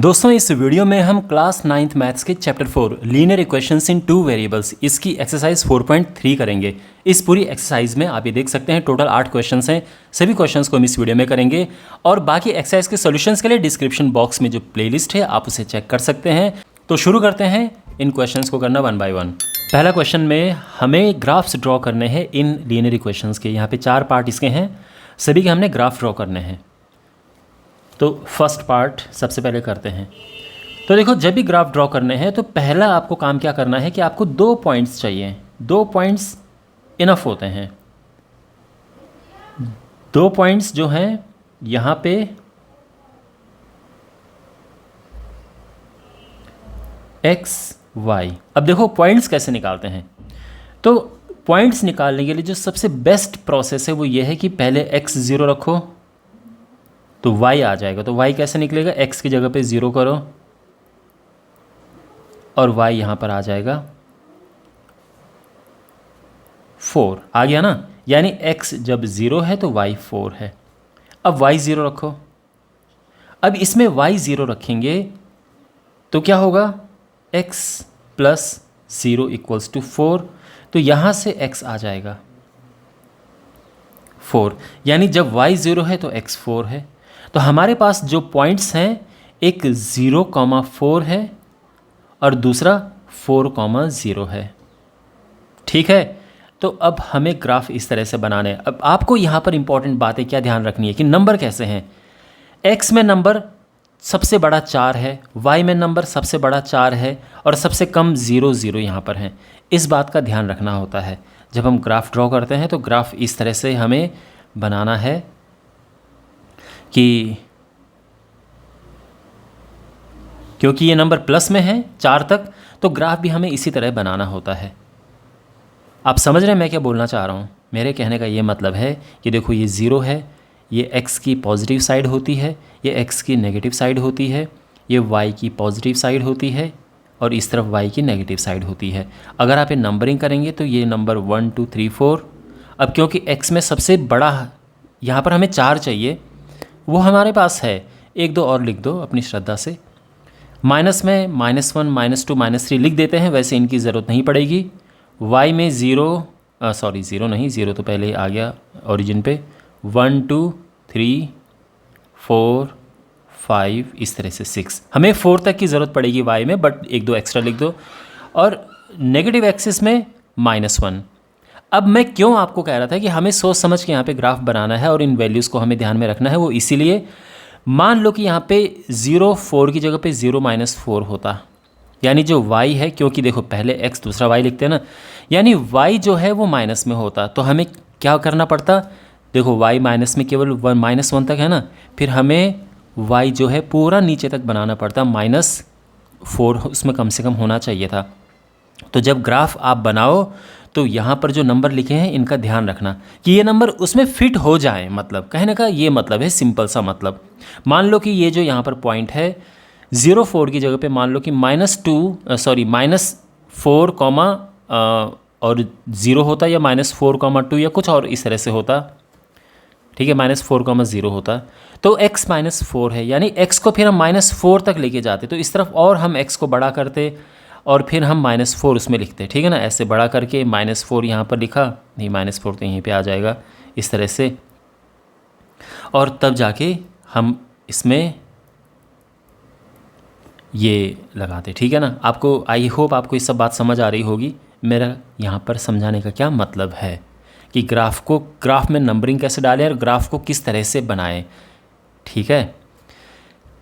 दोस्तों इस वीडियो में हम क्लास 9th मैथ्स के चैप्टर 4 लीनियर इक्वेशंस इन टू वेरिएबल्स इसकी एक्सरसाइज 4.3 करेंगे। इस पूरी एक्सरसाइज में आप ये देख सकते हैं टोटल 8 क्वेश्चंस हैं। सभी क्वेश्चंस को हम इस वीडियो में करेंगे और बाकी एक्सरसाइज के सॉल्यूशंस के लिए डिस्क्रिप्शन बॉक्स में जो प्लेलिस्ट है आप उसे चेक कर सकते हैं। तो शुरू करते हैं इन क्वेश्चंस को करना वन बाय वन। पहला क्वेश्चन में हमें ग्राफ्स ड्रॉ करने हैं इन लीनियर इक्वेशंस के। यहाँ पे 4 पार्ट इसके हैं, सभी के हमने ग्राफ ड्रॉ करने हैं। तो फर्स्ट पार्ट सबसे पहले करते हैं। तो देखो जब भी ग्राफ ड्रॉ करने हैं तो पहला आपको काम क्या करना है कि आपको 2 पॉइंट्स चाहिए। 2 पॉइंट्स इनफ होते हैं। 2 पॉइंट्स जो हैं यहाँ पे x y। अब देखो पॉइंट्स कैसे निकालते हैं। तो पॉइंट्स निकालने के लिए जो सबसे बेस्ट प्रोसेस है वो ये है कि पहले x 0 रखो तो y आ जाएगा। तो y कैसे निकलेगा, x की जगह पे 0 करो और y यहाँ पर आ जाएगा 4। आ गया ना, यानी x जब 0 है तो y 4 है। अब y 0 रखो। अब इसमें y 0 रखेंगे तो क्या होगा, x प्लस 0 इक्वल्स टू 4। तो यहाँ से x आ जाएगा 4, यानी जब y 0 है तो x 4 है। तो हमारे पास जो पॉइंट्स हैं एक 0,4 है और दूसरा 4,0 है। ठीक है, तो अब हमें ग्राफ इस तरह से बनाने हैं। अब आपको यहाँ पर इंपॉर्टेंट बातें क्या ध्यान रखनी है कि नंबर कैसे हैं। x में नंबर सबसे बड़ा 4 है, y में नंबर सबसे बड़ा 4 है और सबसे कम 0 0 यहाँ पर हैं। इस बात का ध्यान रखना होता है जब हम ग्राफ ड्रॉ करते हैं। तो ग्राफ इस तरह से हमें बनाना है कि क्योंकि ये नंबर प्लस में है 4 तक, तो ग्राफ भी हमें इसी तरह बनाना होता है। आप समझ रहे हैं मैं क्या बोलना चाह रहा हूँ। मेरे कहने का ये मतलब है कि देखो ये 0 है, ये x की पॉजिटिव साइड होती है, ये x की नेगेटिव साइड होती है, ये y की पॉजिटिव साइड होती है और इस तरफ y की नेगेटिव साइड होती है। अगर आप ये नंबरिंग करेंगे तो ये नंबर 1 2 3 4। अब क्योंकि x में सबसे बड़ा यहाँ पर हमें 4 चाहिए, वो हमारे पास है। 1 2 और लिख दो अपनी श्रद्धा से। माइनस में -1 -2 -3 लिख देते हैं, वैसे इनकी ज़रूरत नहीं पड़ेगी। y में 0 नहीं, 0 तो पहले आ गया ओरिजिन पे। 1 2 3 4 5 इस तरह से 6। हमें 4 तक की ज़रूरत पड़ेगी y में, बट 1 2 एक्स्ट्रा लिख दो। और नेगेटिव एक्सिस में -1। अब मैं क्यों आपको कह रहा था कि हमें सोच समझ के यहाँ पे ग्राफ बनाना है और इन वैल्यूज़ को हमें ध्यान में रखना है, वो इसीलिए मान लो कि यहाँ पे 0 4 की जगह पे 0 -4 होता, यानी जो y है, क्योंकि देखो पहले x दूसरा y लिखते हैं ना, यानी y जो है वो माइनस में होता। तो हमें क्या करना पड़ता, देखो y माइनस में केवल -1 तक है ना, फिर हमें y जो है पूरा नीचे तक बनाना पड़ता, -4 उसमें कम से कम होना चाहिए था। तो जब ग्राफ आप बनाओ तो यहाँ पर जो नंबर लिखे हैं इनका ध्यान रखना कि ये नंबर उसमें फिट हो जाए। मतलब कहने का ये मतलब है सिंपल सा मतलब। मान लो कि ये जो यहाँ पर पॉइंट है 0 4 की जगह पे मान लो कि -4 और 0 होता या -4,2 या कुछ और इस तरह से होता। ठीक है, -4,0 होता। तो x -4 है, यानी x को फिर हम -4 तक लेके जाते, तो इस तरफ और हम x को बड़ा करते और फिर हम -4 उसमें लिखते। ठीक है ना, ऐसे बड़ा करके -4 यहाँ पर लिखा, नहीं -4 तो यहीं पे आ जाएगा इस तरह से। और तब जाके हम इसमें ये लगाते। ठीक है ना, आपको आई होप आपको ये सब बात समझ आ रही होगी। मेरा यहाँ पर समझाने का क्या मतलब है कि ग्राफ में नंबरिंग कैसे डालें और ग्राफ को किस तरह से बनाएं। ठीक है,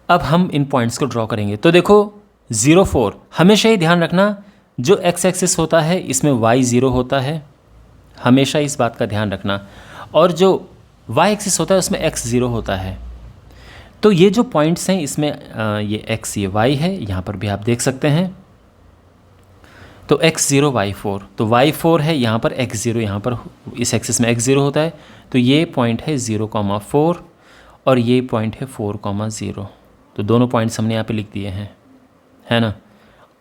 अब हम इन पॉइंट्स को ड्रॉ करेंगे। तो देखो 0 4 हमेशा ही ध्यान रखना, जो x एक्सिस होता है इसमें y 0 होता है, हमेशा इस बात का ध्यान रखना। और जो y एक्सिस होता है उसमें x 0 होता है। तो ये जो पॉइंट्स हैं इसमें ये x ये y है, यहाँ पर भी आप देख सकते हैं। तो x 0 y 4, तो y 4 है, यहाँ पर x 0, यहाँ पर इस एक्सिस में x 0 होता है। तो ये पॉइंट है 0,4 और ये पॉइंट है 4,0। तो दोनों पॉइंट्स हमने यहाँ पे लिख दिए हैं, है ना।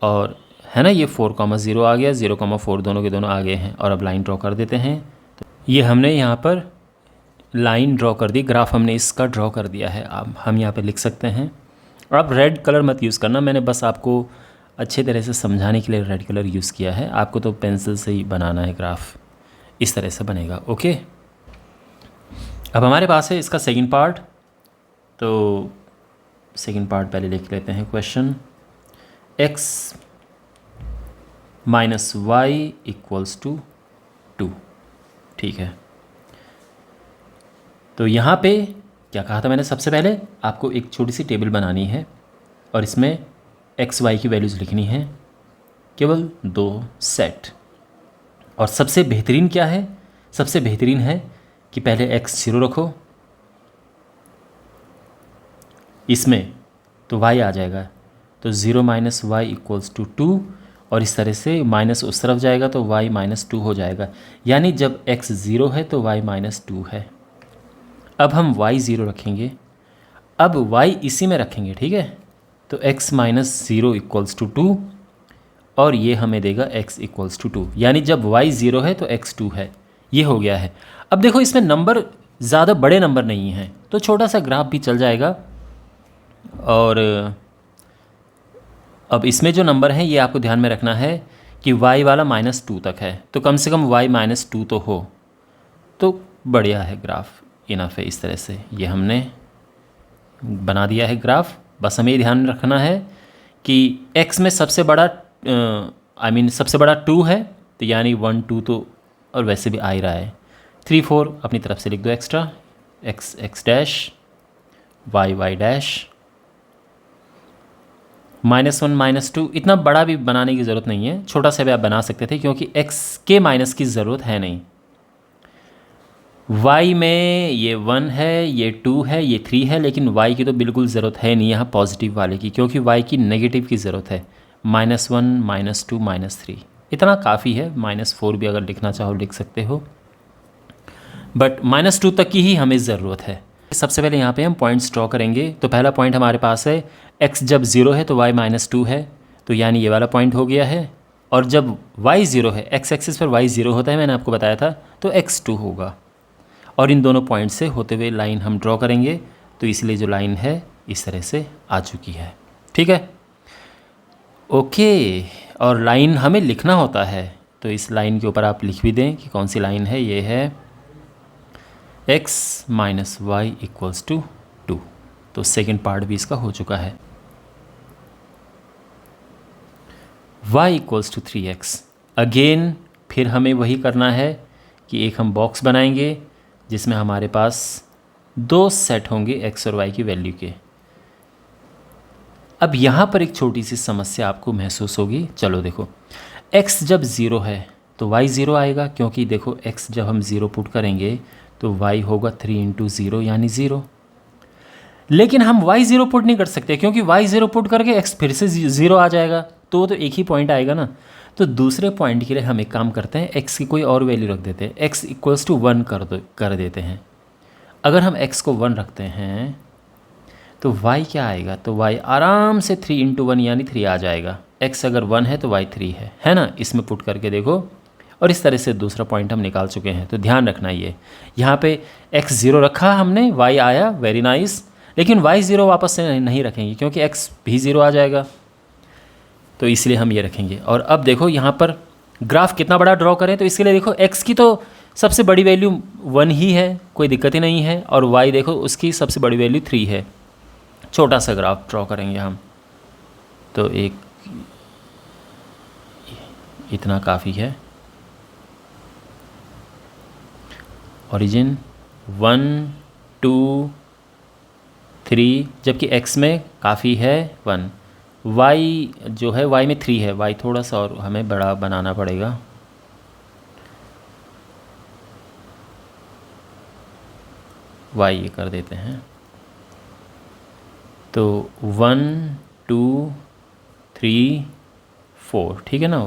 और है ना, ये 4,0 आ गया, 0,4 दोनों के दोनों आ गए हैं। और अब लाइन ड्रॉ कर देते हैं। तो ये हमने यहाँ पर लाइन ड्रॉ कर दी, ग्राफ हमने इसका ड्रॉ कर दिया है। अब हम यहाँ पे लिख सकते हैं और आप रेड कलर मत यूज़ करना, मैंने बस आपको अच्छे तरह से समझाने के लिए रेड कलर यूज़ किया है। आपको तो पेंसिल से ही बनाना है ग्राफ, इस तरह से बनेगा। ओके, अब हमारे पास है इसका सेकंड पार्ट। तो सेकंड पार्ट पहले लिख लेते हैं। Question x minus Y equals to 2। ठीक है, तो यहाँ पे क्या कहा था मैंने, सबसे पहले आपको एक छोटी सी टेबल बनानी है और इसमें एक्स वाई की वैल्यूज़ लिखनी है, केवल 2 सेट। और सबसे बेहतरीन क्या है, सबसे बेहतरीन है कि पहले x 0 रखो इसमें, तो y आ जाएगा, तो 0 माइनस वाई इक्वल्स टू 2, और इस तरह से माइनस उस तरफ जाएगा तो y माइनस 2 हो जाएगा। यानी जब x 0 है तो y माइनस 2 है। अब हम y 0 रखेंगे, अब y इसी में रखेंगे, ठीक है। तो x माइनस 0 इक्वल्स टू 2, और ये हमें देगा x इक्वल्स टू 2, यानी जब y 0 है तो x 2 है। ये हो गया है। अब देखो इसमें नंबर ज़्यादा बड़े नंबर नहीं हैं, तो छोटा सा ग्राफ भी चल जाएगा। और अब इसमें जो नंबर हैं ये आपको ध्यान में रखना है कि y वाला -2 तक है, तो कम से कम y -2 तो हो, तो बढ़िया है ग्राफ, इनफ है। इस तरह से ये हमने बना दिया है ग्राफ। बस हमें ध्यान रखना है कि x में सबसे बड़ा सबसे बड़ा 2 है, तो यानी 1 2 तो और वैसे भी आ ही रहा है। 3 4 अपनी तरफ से लिख दो extra, x x dash, y y dash, -1 -2। इतना बड़ा भी बनाने की ज़रूरत नहीं है, छोटा सा भी आप बना सकते थे, क्योंकि x के माइनस की ज़रूरत है नहीं। y में ये 1 है, ये 2 है, ये 3 है, लेकिन y की तो बिल्कुल ज़रूरत है नहीं यहाँ पॉजिटिव वाले की, क्योंकि y की नेगेटिव की ज़रूरत है। -1 -2 -3 इतना काफ़ी है। -4 भी अगर लिखना चाहो लिख सकते हो, बट -2 तक की ही हमें ज़रूरत है। सबसे पहले यहाँ पे हम पॉइंट्स ड्रॉ करेंगे। तो पहला पॉइंट हमारे पास है x जब 0 है तो y -2 है, तो यानी ये वाला पॉइंट हो गया है। और जब y 0 है, x एक्सिस पर y 0 होता है, मैंने आपको बताया था, तो x 2 होगा। और इन दोनों पॉइंट से होते हुए लाइन हम ड्रॉ करेंगे, तो इसलिए जो लाइन है इस तरह से आ चुकी है। ठीक है, ओके। और लाइन हमें लिखना होता है, तो इस लाइन के ऊपर आप लिख भी दें कि कौन सी लाइन है। ये है x minus Y equals to 2। तो सेकेंड पार्ट भी इसका हो चुका है। y equals to 3x। Again फिर हमें वही करना है कि एक हम बॉक्स बनाएंगे जिसमें हमारे पास 2 सेट होंगे x और y की वैल्यू के। अब यहाँ पर एक छोटी सी समस्या आपको महसूस होगी। चलो देखो, x जब 0 है तो y 0 आएगा, क्योंकि देखो x जब हम 0 पुट करेंगे तो y होगा 3 × 0 यानी 0। लेकिन हम y 0 पुट नहीं कर सकते, क्योंकि y 0 पुट करके x फिर से 0 आ जाएगा, तो एक ही पॉइंट आएगा ना। तो दूसरे पॉइंट के लिए हम एक काम करते हैं, x की कोई और वैल्यू रख देते हैं, x इक्वल्स टू 1 कर देते हैं। अगर हम x को 1 रखते हैं तो y क्या आएगा, तो y आराम से 3 × 1 यानी 3 आ जाएगा। x अगर 1 है तो y 3 है ना। इसमें पुट करके देखो, और इस तरह से दूसरा पॉइंट हम निकाल चुके हैं। तो ध्यान रखना, ये यहाँ पे x 0 रखा हमने, y आया, वेरी नाइस। लेकिन y 0 वापस से नहीं रखेंगे, क्योंकि x भी 0 आ जाएगा, तो इसलिए हम ये रखेंगे। और अब देखो यहाँ पर ग्राफ कितना बड़ा ड्रॉ करें, तो इसके लिए देखो x की तो सबसे बड़ी वैल्यू 1 ही है, कोई दिक्कत ही नहीं है। और y देखो उसकी सबसे बड़ी वैल्यू 3 है। छोटा सा ग्राफ ड्रॉ करेंगे हम, तो एक इतना काफ़ी है। ओरिजिन 1 2 3, जबकि x में काफ़ी है 1। y जो है y में 3 है, y थोड़ा सा और हमें बड़ा बनाना पड़ेगा। y ये कर देते हैं, तो 1 2 3 4, ठीक है ना।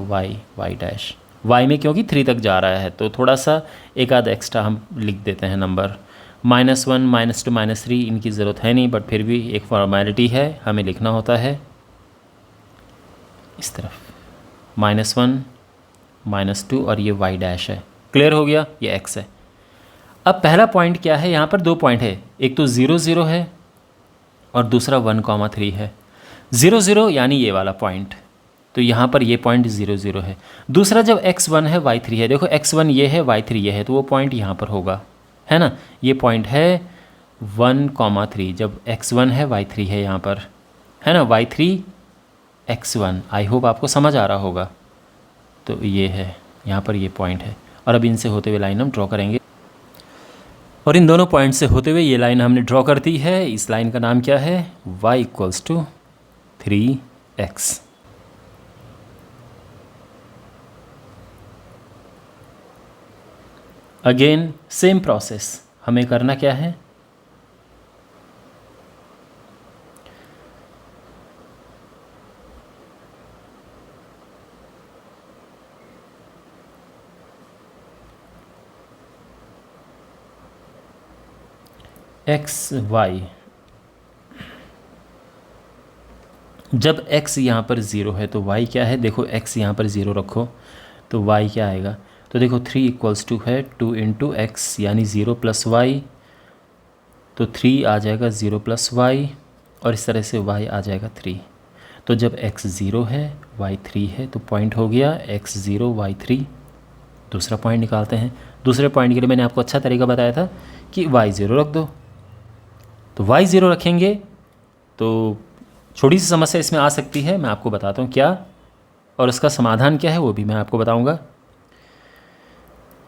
y डैश y में क्योंकि 3 तक जा रहा है, तो थोड़ा सा एक आध एक्स्ट्रा हम लिख देते हैं नंबर। -1 -2 -3 इनकी ज़रूरत है नहीं, बट फिर भी एक फॉर्मेलिटी है, हमें लिखना होता है इस तरफ। -1 -2 और ये y डैश है। क्लियर हो गया, ये x है। अब पहला पॉइंट क्या है, यहाँ पर 2 पॉइंट है, एक तो 0 0 है और दूसरा 1,3 है। 0 0 यानी ये वाला पॉइंट, तो यहाँ पर ये पॉइंट 0 0 है। दूसरा जब x1 है y3 है, देखो x1 ये है y3 ये है, तो वो पॉइंट यहाँ पर होगा, है ना। ये पॉइंट है 1,3 जब x1 है y3 है यहाँ पर, है ना, y3 x1। आई होप आपको समझ आ रहा होगा। तो ये है यहाँ पर ये पॉइंट है, और अब इनसे होते हुए लाइन हम ड्रॉ करेंगे, और इन दोनों पॉइंट से होते हुए ये लाइन हमने ड्रॉ कर दी है। इस लाइन का नाम क्या है? y = 3x। Again same process, हमें करना क्या है? एक्स वाई, जब x यहाँ पर 0 है तो y क्या है? देखो x यहाँ पर 0 रखो तो y क्या आएगा? तो देखो 3 = है 2 × x यानी 0 + y, तो 3 आ जाएगा 0 + y, और इस तरह से y आ जाएगा 3। तो जब x 0 है y 3 है तो पॉइंट हो गया x 0 y 3। दूसरा पॉइंट निकालते हैं। दूसरे पॉइंट के लिए मैंने आपको अच्छा तरीका बताया था कि y 0 रख दो, तो y 0 रखेंगे तो छोटी सी समस्या इसमें आ सकती है, मैं आपको बताता हूँ क्या, और उसका समाधान क्या है वो भी मैं आपको बताऊँगा।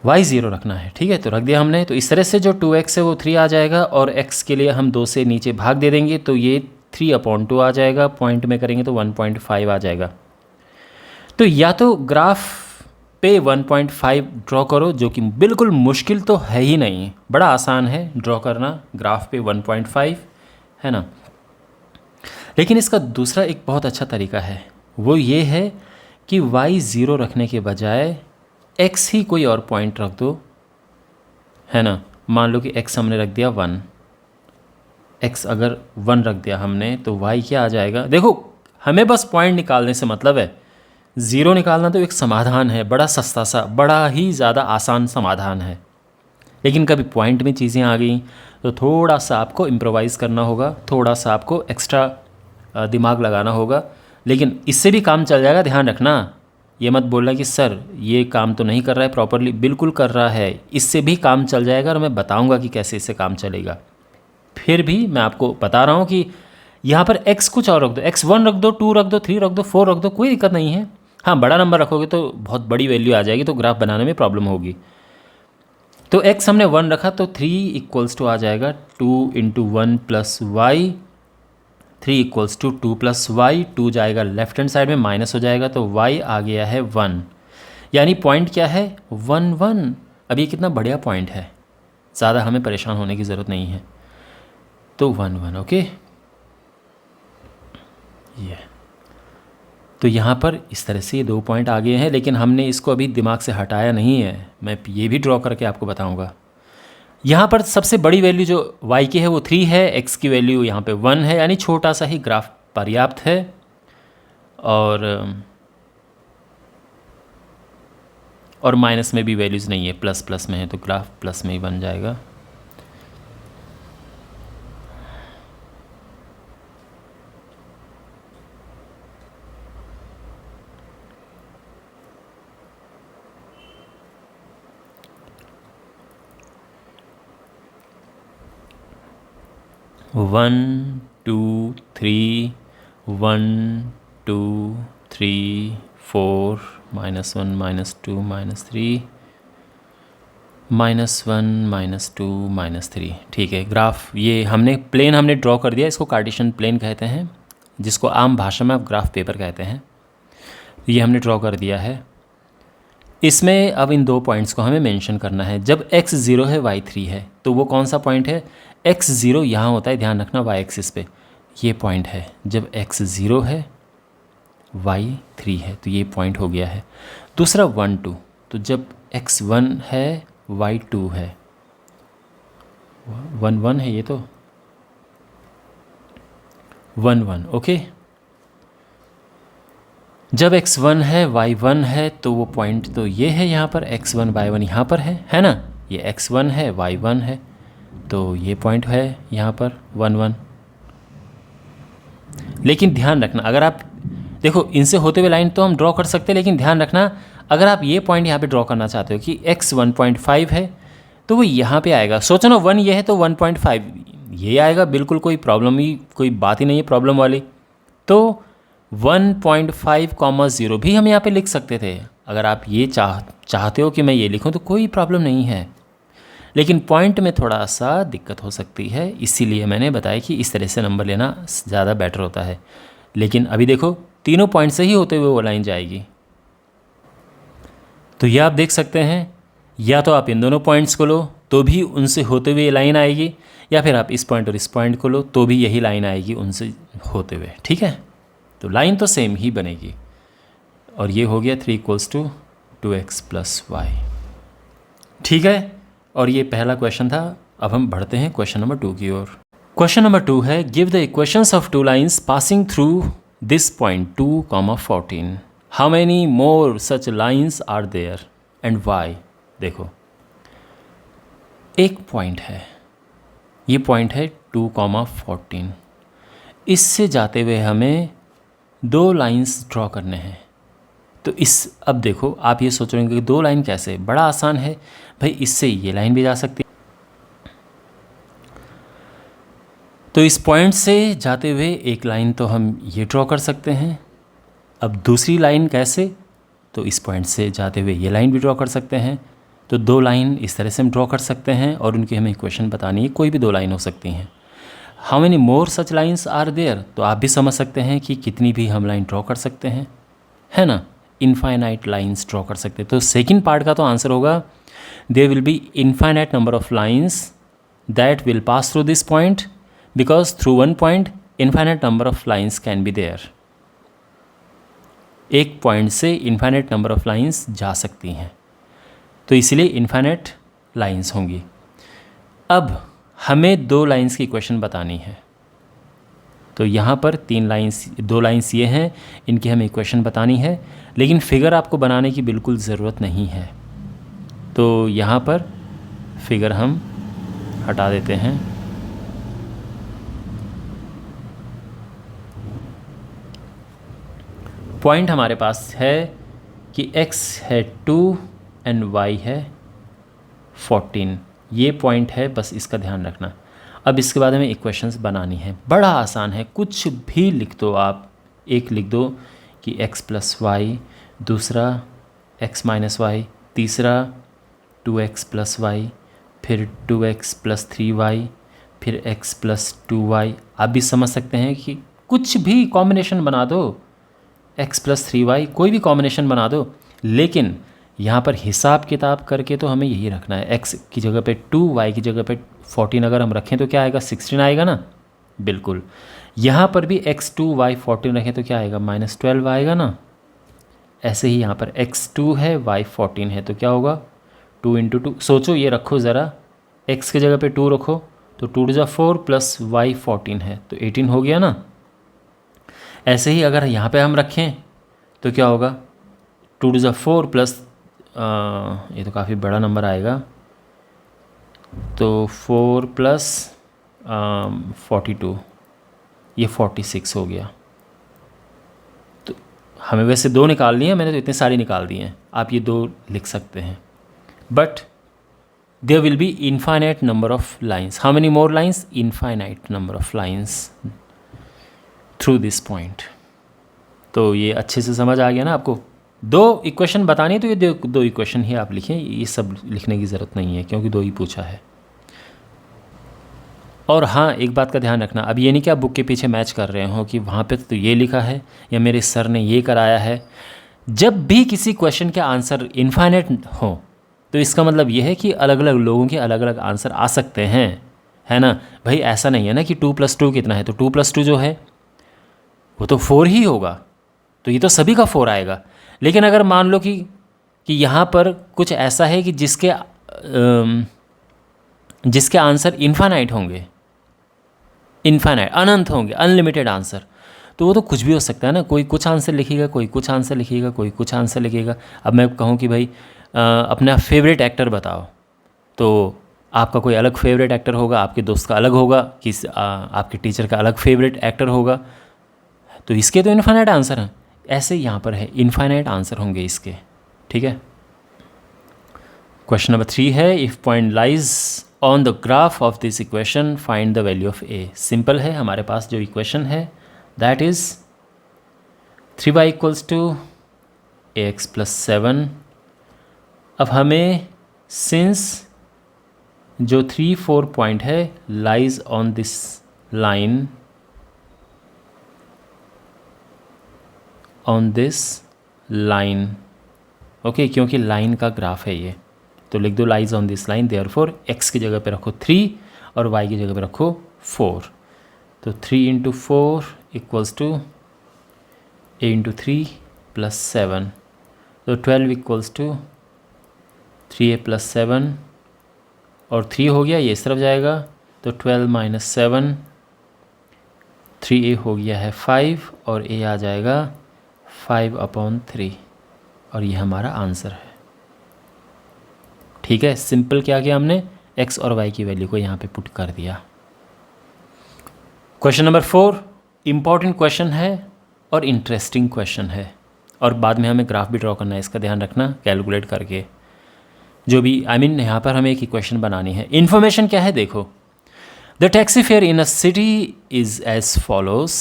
y 0 रखना है, ठीक है, तो रख दिया हमने। तो इस तरह से जो 2x है वो 3 आ जाएगा, और x के लिए हम 2 से नीचे भाग दे देंगे तो ये 3/2 आ जाएगा, पॉइंट में करेंगे तो 1.5 आ जाएगा। तो या तो ग्राफ पे 1.5 ड्रॉ करो, जो कि बिल्कुल मुश्किल तो है ही नहीं, बड़ा आसान है ड्रॉ करना ग्राफ पे 1.5, है ना। लेकिन इसका दूसरा एक बहुत अच्छा तरीका है, वो ये है कि y 0 रखने के बजाय x ही कोई और पॉइंट रख दो, है ना। मान लो कि x हमने रख दिया 1, x अगर 1 रख दिया हमने तो y क्या आ जाएगा? देखो हमें बस पॉइंट निकालने से मतलब है, 0 निकालना तो एक समाधान है, बड़ा सस्ता सा, बड़ा ही ज़्यादा आसान समाधान है। लेकिन कभी पॉइंट में चीज़ें आ गई तो थोड़ा सा आपको इम्प्रोवाइज़ करना होगा, थोड़ा सा आपको एक्स्ट्रा दिमाग लगाना होगा, लेकिन इससे भी काम चल जाएगा। ध्यान रखना, ये मत बोलना कि सर ये काम तो नहीं कर रहा है प्रॉपरली, बिल्कुल कर रहा है, इससे भी काम चल जाएगा, और मैं बताऊंगा कि कैसे इससे काम चलेगा। फिर भी मैं आपको बता रहा हूँ कि यहाँ पर x कुछ और रख दो, x1 रख दो, 2 रख दो, 3 रख दो, 4 रख दो, कोई दिक्कत नहीं है। हाँ, बड़ा नंबर रखोगे तो बहुत बड़ी वैल्यू आ जाएगी, तो ग्राफ बनाने में प्रॉब्लम होगी। तो x हमने 1 रखा तो 3 = आ जाएगा 2 × 1 + y, 3 = 2 + y, 2 जाएगा लेफ्ट हैंड साइड में, माइनस हो जाएगा, तो y आ गया है 1, यानी पॉइंट क्या है? 1 1। अब ये कितना बढ़िया पॉइंट है, ज़्यादा हमें परेशान होने की ज़रूरत नहीं है। तो 1 1, ओके। ये तो यहाँ पर इस तरह से ये 2 पॉइंट आ गए हैं, लेकिन हमने इसको अभी दिमाग से हटाया नहीं है, मैं ये भी ड्रॉ करके आपको बताऊँगा। यहाँ पर सबसे बड़ी वैल्यू जो y की है वो 3 है, x की वैल्यू यहाँ पे 1 है, यानी छोटा सा ही ग्राफ पर्याप्त है। और माइनस में भी वैल्यूज़ नहीं है, प्लस प्लस में है, तो ग्राफ प्लस में ही बन जाएगा। वन 2 3 1 2 3 4 -1 -2 -3 -1 -2 -3। ठीक है, ग्राफ ये हमने प्लेन हमने ड्रॉ कर दिया, इसको कार्टेशियन प्लेन कहते हैं, जिसको आम भाषा में आप ग्राफ पेपर कहते हैं। ये हमने ड्रॉ कर दिया है। इसमें अब इन 2 पॉइंट्स को हमें मेंशन करना है। जब x 0 है y 3 है, तो वो कौन सा पॉइंट है? x 0 यहाँ होता है, ध्यान रखना, y एक्सिस पे ये पॉइंट है। जब x 0 है y 3 है, तो ये पॉइंट हो गया है। दूसरा 1 2, तो जब x 1 है y 2 है, 1 1 है, ये तो 1 1, ओके। जब x1 है y1 है, तो वो पॉइंट तो ये है, यहाँ पर x1 y1 यहाँ पर है ना। ये x1 है y1 है, तो ये पॉइंट है यहाँ पर 1 1। लेकिन ध्यान रखना, अगर आप देखो इनसे होते हुए लाइन तो हम ड्रॉ कर सकते हैं, लेकिन ध्यान रखना अगर आप ये पॉइंट यहाँ पे ड्रॉ करना चाहते हो कि x 1.5 है तो वो यहाँ पे आएगा। सोचो ना 1 ये है तो 1.5 ये आएगा, बिल्कुल कोई प्रॉब्लम ही, कोई बात ही नहीं है प्रॉब्लम वाली। तो 1.5, 0 भी हम यहाँ पे लिख सकते थे। अगर आप ये चाहते हो कि मैं ये लिखूँ तो कोई प्रॉब्लम नहीं है, लेकिन पॉइंट में थोड़ा सा दिक्कत हो सकती है, इसीलिए मैंने बताया कि इस तरह से नंबर लेना ज़्यादा बेटर होता है। लेकिन अभी देखो तीनों पॉइंट से ही होते हुए वो लाइन जाएगी। तो ये आप देख सकते हैं, या तो आप इन दोनों पॉइंट्स को लो तो भी उनसे होते हुए लाइन आएगी, या फिर आप इस पॉइंट और इस पॉइंट को लो तो भी यही लाइन आएगी उनसे होते हुए। ठीक है, तो लाइन तो सेम ही बनेगी। और ये हो गया 3 = 2x + y। ठीक है, और ये पहला क्वेश्चन था। अब हम बढ़ते हैं क्वेश्चन नंबर 2 की ओर। क्वेश्चन नंबर 2 है, give the equations of 2 lines passing through this point 2, 14। How many more such lines are there and Y. देखो एक पॉइंट है, ये पॉइंट है 2, 14। इससे जाते हुए हमें 2 लाइन्स ड्रॉ करने हैं। तो अब देखो आप ये सोच रहे होंगे कि 2 लाइन कैसे, बड़ा आसान है भाई, इससे ये लाइन भी जा सकती है। तो इस पॉइंट से जाते हुए एक लाइन तो हम ये ड्रॉ कर सकते हैं। अब दूसरी लाइन कैसे, तो इस पॉइंट से जाते हुए ये लाइन भी ड्रॉ कर सकते हैं। तो 2 लाइन इस तरह से हम ड्रॉ कर सकते हैं और उनकी हमें इक्वेशन बतानी है, कोई भी 2 लाइन हो सकती हैं। How many more such lines are there, तो आप भी समझ सकते हैं कि कितनी भी हम लाइन ड्रॉ कर सकते हैं, है ना, इनफाइनाइट लाइन्स ड्रॉ कर सकते हैं। तो सेकंड पार्ट का तो आंसर होगा there will be infinite number of lines that will pass through this point, because through one point infinite number of lines can be there. एक पॉइंट से इनफाइनाइट नंबर ऑफ लाइन्स जा सकती हैं, तो इसलिए इनफाइनाइट लाइन्स होंगी। अब हमें 2 लाइन्स की इक्वेशन बतानी है। तो यहाँ पर 2 लाइन्स ये हैं, इनकी हमें इक्वेशन बतानी है, लेकिन फिगर आपको बनाने की बिल्कुल ज़रूरत नहीं है। तो यहाँ पर फिगर हम हटा देते हैं। पॉइंट हमारे पास है कि x है 2 एंड y है 14। ये पॉइंट है, बस इसका ध्यान रखना। अब इसके बाद हमें इक्वेशंस बनानी है, बड़ा आसान है, कुछ भी लिख दो आप। एक लिख दो कि x + y, दूसरा x - y, तीसरा 2x + y, फिर 2x + 3y, फिर x + 2y। आप भी समझ सकते हैं कि कुछ भी कॉम्बिनेशन बना दो, x + 3y कोई भी कॉम्बिनेशन बना दो, लेकिन यहाँ पर हिसाब किताब करके तो हमें यही रखना है। x की जगह पे 2, y की जगह पे 14 अगर हम रखें तो क्या आएगा, 16 आएगा ना, बिल्कुल। यहाँ पर भी x 2 y 14 रखें तो क्या आएगा, -12 आएगा ना। ऐसे ही यहाँ पर x 2 है y 14 है तो क्या होगा, 2 × 2। सोचो, ये रखो ज़रा, x की जगह पे 2 रखो तो 2 × 4 + y 14 है तो 18 हो गया ना। ऐसे ही अगर यहाँ पे हम रखें तो क्या होगा, 2 × 4 + ये तो काफ़ी बड़ा नंबर आएगा, तो 4 + 42, ये 46 हो गया। तो हमें वैसे 2 निकालनी है, मैंने तो इतने सारी निकाल दिए हैं, आप ये 2 लिख सकते हैं। But there will be infinite number of lines. How many more lines, infinite number of lines through this point. तो ये अच्छे से समझ आ गया ना आपको। 2 इक्वेशन बतानी है तो ये 2 इक्वेशन ही आप लिखें, ये सब लिखने की ज़रूरत नहीं है क्योंकि 2 ही पूछा है। और हाँ, एक बात का ध्यान रखना, अब ये नहीं कि आप बुक के पीछे मैच कर रहे हो कि वहाँ पे तो ये लिखा है या मेरे सर ने ये कराया है। जब भी किसी क्वेश्चन के आंसर इनफाइनाइट हो तो इसका मतलब ये है कि अलग अलग लोगों के अलग अलग आंसर आ सकते हैं, है ना भाई। ऐसा नहीं है ना कि 2 + 2 कितना है, तो 2 + 2 जो है वो तो 4 ही होगा, तो ये तो सभी का 4 आएगा। लेकिन अगर मान लो कि यहाँ पर कुछ ऐसा है कि जिसके आंसर इनफाइनाइट होंगे, इनफाइनाइट अनंत होंगे, अनलिमिटेड आंसर, तो वो तो कुछ भी हो सकता है ना। कोई कुछ आंसर लिखेगा, कोई कुछ आंसर लिखेगा, कोई कुछ आंसर लिखेगा। अब मैं कहूँ कि भाई अपना फेवरेट एक्टर बताओ, तो आपका कोई अलग फेवरेट एक्टर होगा, आपके दोस्त का अलग होगा, आपके टीचर का अलग फेवरेट एक्टर होगा। तो इसके तो इन्फाइनाइट आंसर हैं, ऐसे यहाँ पर है इन्फाइनाइट आंसर होंगे इसके। ठीक है। क्वेश्चन नंबर 3 है, if point lies on the graph of this equation find the value of A. Simple है, हमारे पास जो इक्वेशन है that is 3y equals to ax plus 7। अब हमें सिंस जो 3, 4 पॉइंट है lies on this line, on this line, okay, क्योंकि लाइन का ग्राफ है ये, तो लिख दो lies on this line, therefore x की जगह पे रखो 3 और y की जगह पे रखो 4। तो 3 into 4 equals to a into 3 plus 7, तो 12 इक्वल्स टू 3a प्लस 7 और 3 हो गया, ये इस तरफ जाएगा, तो 12 माइनस 7, 3a हो गया है 5 और a आ जाएगा 5/3 और ये हमारा आंसर है। ठीक है, सिंपल क्या किया हमने, x और y की वैल्यू को यहाँ पे पुट कर दिया। क्वेश्चन नंबर 4 इम्पॉर्टेंट क्वेश्चन है और इंटरेस्टिंग क्वेश्चन है, और बाद में हमें ग्राफ भी ड्रॉ करना है, इसका ध्यान रखना कैलकुलेट करके, जो भी यहाँ पर हमें एक इक्वेशन बनानी है। इन्फॉर्मेशन क्या है देखो, the taxi fare in a city is as follows.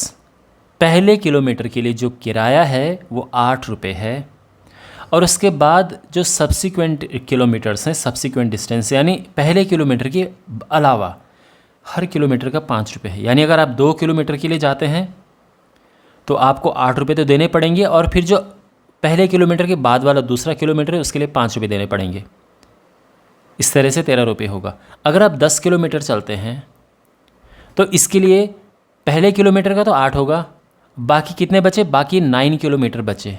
पहले किलोमीटर के लिए जो किराया है वो 8 रुपये है, और उसके बाद जो सब्सिक्वेंट किलोमीटर्स हैं, सब्सिक्वेंट डिस्टेंस, यानी पहले किलोमीटर के अलावा हर किलोमीटर का 5 रुपये है। यानी अगर आप 2 किलोमीटर के लिए जाते हैं तो आपको 8 रुपये तो देने पड़ेंगे, और फिर जो पहले किलोमीटर के बाद वाला दूसरा किलोमीटर है उसके लिए 5 रुपये देने पड़ेंगे। इस तरह से 13 रुपये होगा। अगर आप 10 किलोमीटर चलते हैं तो इसके लिए पहले किलोमीटर का तो 8 होगा, बाकी कितने बचे, बाकी 9 किलोमीटर बचे।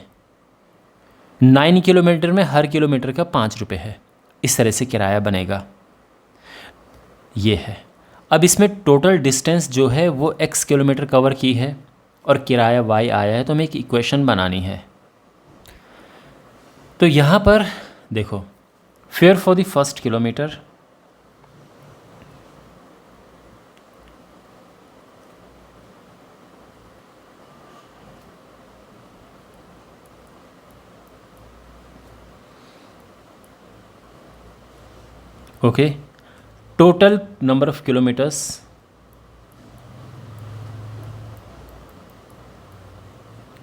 9 किलोमीटर में हर किलोमीटर का 5 रुपये है। इस तरह से किराया बनेगा, ये है। अब इसमें टोटल डिस्टेंस जो है वो x किलोमीटर कवर की है और किराया y आया है, तो हमें एक इक्वेशन बनानी है। तो यहाँ पर देखो, fair for the first kilometre, okay, total number of kilometres,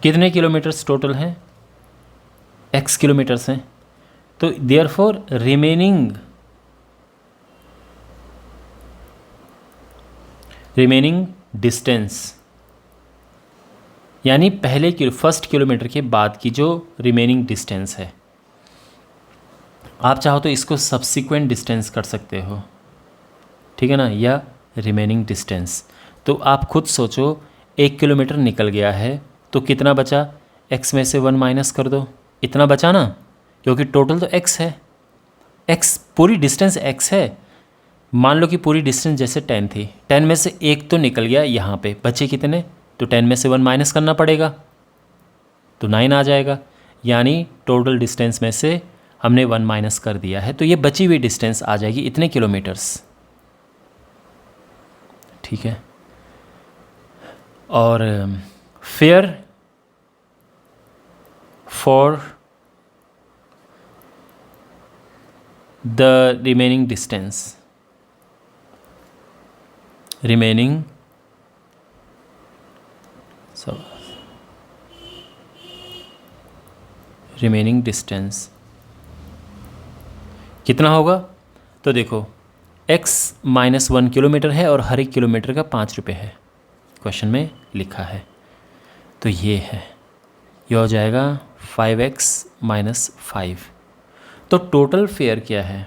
कितने किलोमीटर्स टोटल हैं, x किलोमीटर्स हैं, तो देयरफॉर रिमेनिंग डिस्टेंस, यानी पहले फर्स्ट किलोमीटर के बाद की जो रिमेनिंग डिस्टेंस है, आप चाहो तो इसको सब्सिक्वेंट डिस्टेंस कर सकते हो, ठीक है ना, या रिमेनिंग डिस्टेंस। तो आप खुद सोचो, 1 किलोमीटर निकल गया है तो कितना बचा, x में से 1 माइनस कर दो, इतना बचा ना, क्योंकि टोटल तो x है, x पूरी डिस्टेंस x है। मान लो कि पूरी डिस्टेंस जैसे 10 थी, 10 में से 1 तो निकल गया, यहाँ पे बचे कितने, तो 10 में से 1 माइनस करना पड़ेगा, तो 9 आ जाएगा। यानी टोटल डिस्टेंस में से हमने 1 माइनस कर दिया है, तो ये बची हुई डिस्टेंस आ जाएगी इतने किलोमीटर्स। ठीक है, और fair for the remaining distance, remaining distance कितना होगा, तो देखो x माइनस 1 किलोमीटर है और हर एक किलोमीटर का 5 रुपये है, क्वेश्चन में लिखा है, तो ये है, ये हो जाएगा 5x माइनस 5। तो टोटल फेयर क्या है,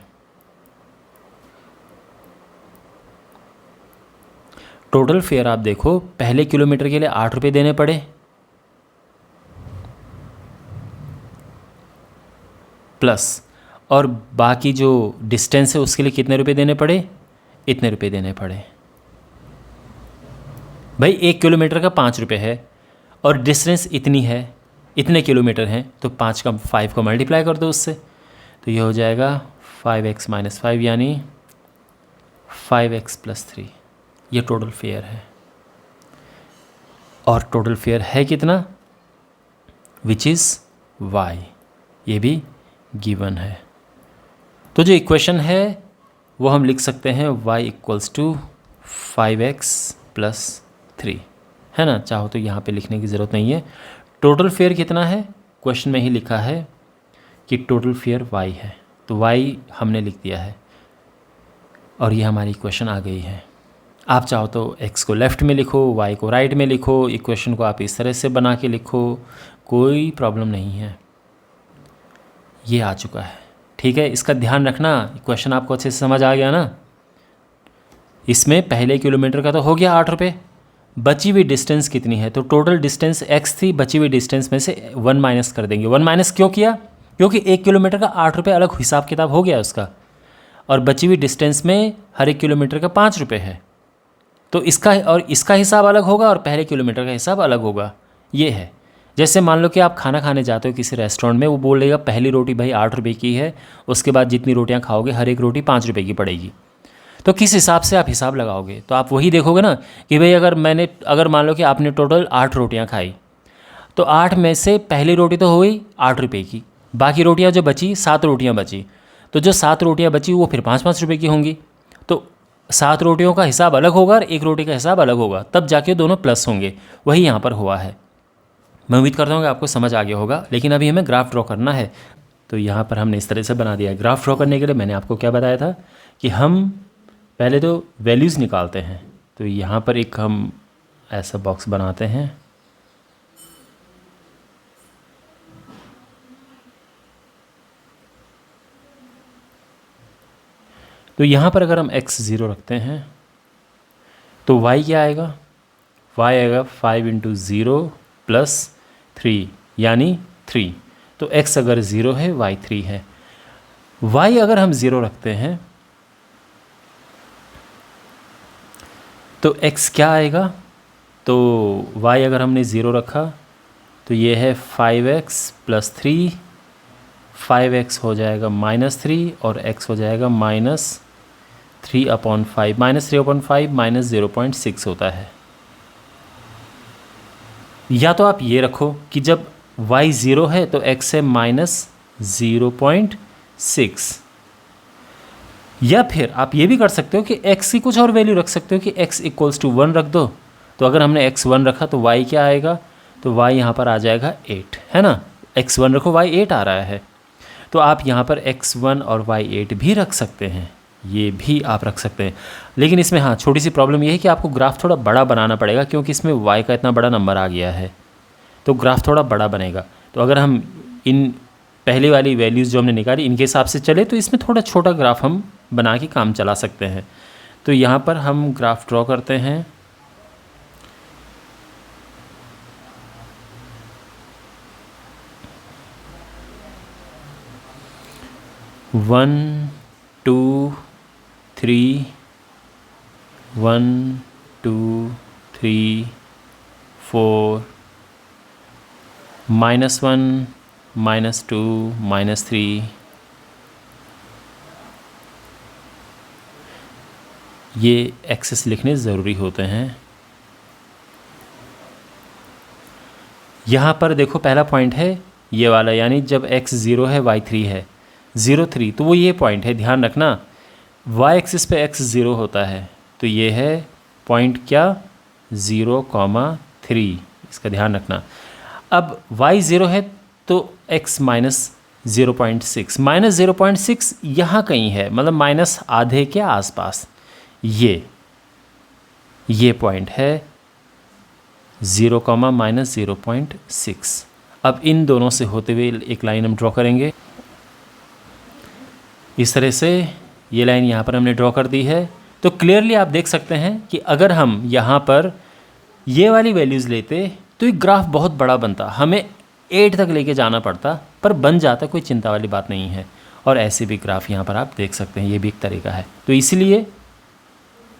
टोटल फेयर आप देखो, पहले किलोमीटर के लिए 8 रुपये देने पड़े, प्लस और बाकी जो डिस्टेंस है उसके लिए कितने रुपए देने पड़े, इतने रुपए देने पड़े। भाई 1 किलोमीटर का 5 रुपये है और डिस्टेंस इतनी है, इतने किलोमीटर हैं, तो 5 को मल्टीप्लाई कर दो उससे, तो ये हो जाएगा 5x माइनस 5, यानी 5x प्लस 3। ये टोटल फेयर है। और टोटल फेयर है कितना, विच इज़ y, ये भी गिवन है। तो जो इक्वेशन है वो हम लिख सकते हैं y equals to 5x plus 3, है ना। चाहो तो यहाँ पे लिखने की ज़रूरत नहीं है। टोटल फेयर कितना है, क्वेश्चन में ही लिखा है कि टोटल फेयर y है, तो y हमने लिख दिया है और ये हमारी इक्वेशन आ गई है। आप चाहो तो x को लेफ़्ट में लिखो, y को राइट में लिखो, इक्वेशन को आप इस तरह से बना के लिखो, कोई प्रॉब्लम नहीं है। ये आ चुका है, ठीक है। इसका ध्यान रखना, इक्वेशन आपको अच्छे से समझ आ गया ना। इसमें पहले किलोमीटर का तो हो गया 8 रुपये, बची हुई डिस्टेंस कितनी है, तो टोटल डिस्टेंस x थी, बची हुई डिस्टेंस में से 1 माइनस कर देंगे। 1 माइनस क्यों किया, क्योंकि 1 किलोमीटर का 8 रुपये अलग हिसाब किताब हो गया उसका, और बची हुई डिस्टेंस में हर एक किलोमीटर का 5 रुपये है, तो इसका हिसाब अलग होगा और पहले किलोमीटर का हिसाब अलग होगा। ये है, जैसे मान लो कि आप खाना खाने जाते हो किसी रेस्टोरेंट में, वो बोलेगा पहली रोटी भाई 8 रुपये की है, उसके बाद जितनी रोटियां खाओगे हर एक रोटी 5 रुपये की पड़ेगी। तो किस हिसाब से आप हिसाब लगाओगे, तो आप वही देखोगे ना कि भाई अगर मान लो कि आपने टोटल 8 रोटियाँ खाई, तो 8 में से पहली रोटी तो हो गई 8 रुपये की, बाकी रोटियाँ जो बची 7 रोटियाँ बची, तो जो 7 रोटियाँ बची वो फिर 5-5 रुपये की होंगी। तो 7 रोटियों का हिसाब अलग होगा और 1 रोटी का हिसाब अलग होगा, तब जाके दोनों प्लस होंगे। वही यहाँ पर हुआ है। मैं उम्मीद करता हूँ कि आपको समझ आ गया होगा, लेकिन अभी हमें ग्राफ ड्रॉ करना है। तो यहाँ पर हमने इस तरह से बना दिया है। ग्राफ ड्रॉ करने के लिए मैंने आपको क्या बताया था कि हम पहले तो वैल्यूज़ निकालते हैं। तो यहाँ पर एक हम ऐसा बॉक्स बनाते हैं, तो यहाँ पर अगर हम x0 रखते हैं तो y क्या आएगा, y आएगा 5 × 0 + 3 यानी 3। तो x अगर 0 है y 3 है। y अगर हम 0 रखते हैं तो x क्या आएगा, तो y अगर हमने 0 रखा तो ये है 5x + 3, 5x हो जाएगा -3 और x हो जाएगा -3/5, -3/5 -0.6 होता है। या तो आप ये रखो कि जब y 0 है तो x है -0.6, या फिर आप ये भी कर सकते हो कि x की कुछ और वैल्यू रख सकते हो कि x = 1 रख दो। तो अगर हमने x 1 रखा तो y क्या आएगा, तो y यहाँ पर आ जाएगा 8, है ना। x 1 रखो, y 8 आ रहा है, तो आप यहाँ पर x 1 और y 8 भी रख सकते हैं, ये भी आप रख सकते हैं। लेकिन इसमें हाँ छोटी सी प्रॉब्लम ये है कि आपको ग्राफ थोड़ा बड़ा बनाना पड़ेगा, क्योंकि इसमें y का इतना बड़ा नंबर आ गया है, तो ग्राफ थोड़ा बड़ा बनेगा। तो अगर हम इन पहले वाली वैल्यूज़ जो हमने निकाली इनके हिसाब से चले तो इसमें थोड़ा छोटा ग्राफ हम बना के काम चला सकते हैं। तो यहाँ पर हम ग्राफ ड्रॉ करते हैं। वन टू थ्री 1 2 3 4 -1 -2 -3, ये एक्सेस लिखने ज़रूरी होते हैं। यहाँ पर देखो पहला पॉइंट है ये वाला, यानी जब x 0 है y 3 है, 0 3, तो वो ये पॉइंट है, ध्यान रखना। y एक्सिस पे x 0 होता है, तो ये है पॉइंट क्या, 0,3, इसका ध्यान रखना। अब y 0 है तो x -0.6, -0.6 यहाँ कहीं है, मतलब माइनस आधे के आसपास ये पॉइंट है 0, -0.6। अब इन दोनों से होते हुए एक लाइन हम ड्रॉ करेंगे इस तरह से। ये लाइन यहाँ पर हमने ड्रॉ कर दी है। तो क्लियरली आप देख सकते हैं कि अगर हम यहाँ पर ये वाली वैल्यूज़ लेते तो ये ग्राफ बहुत बड़ा बनता, हमें 8 तक लेके जाना पड़ता, पर बन जाता, कोई चिंता वाली बात नहीं है। और ऐसे भी ग्राफ यहाँ पर आप देख सकते हैं, ये भी एक तरीका है। तो इसलिए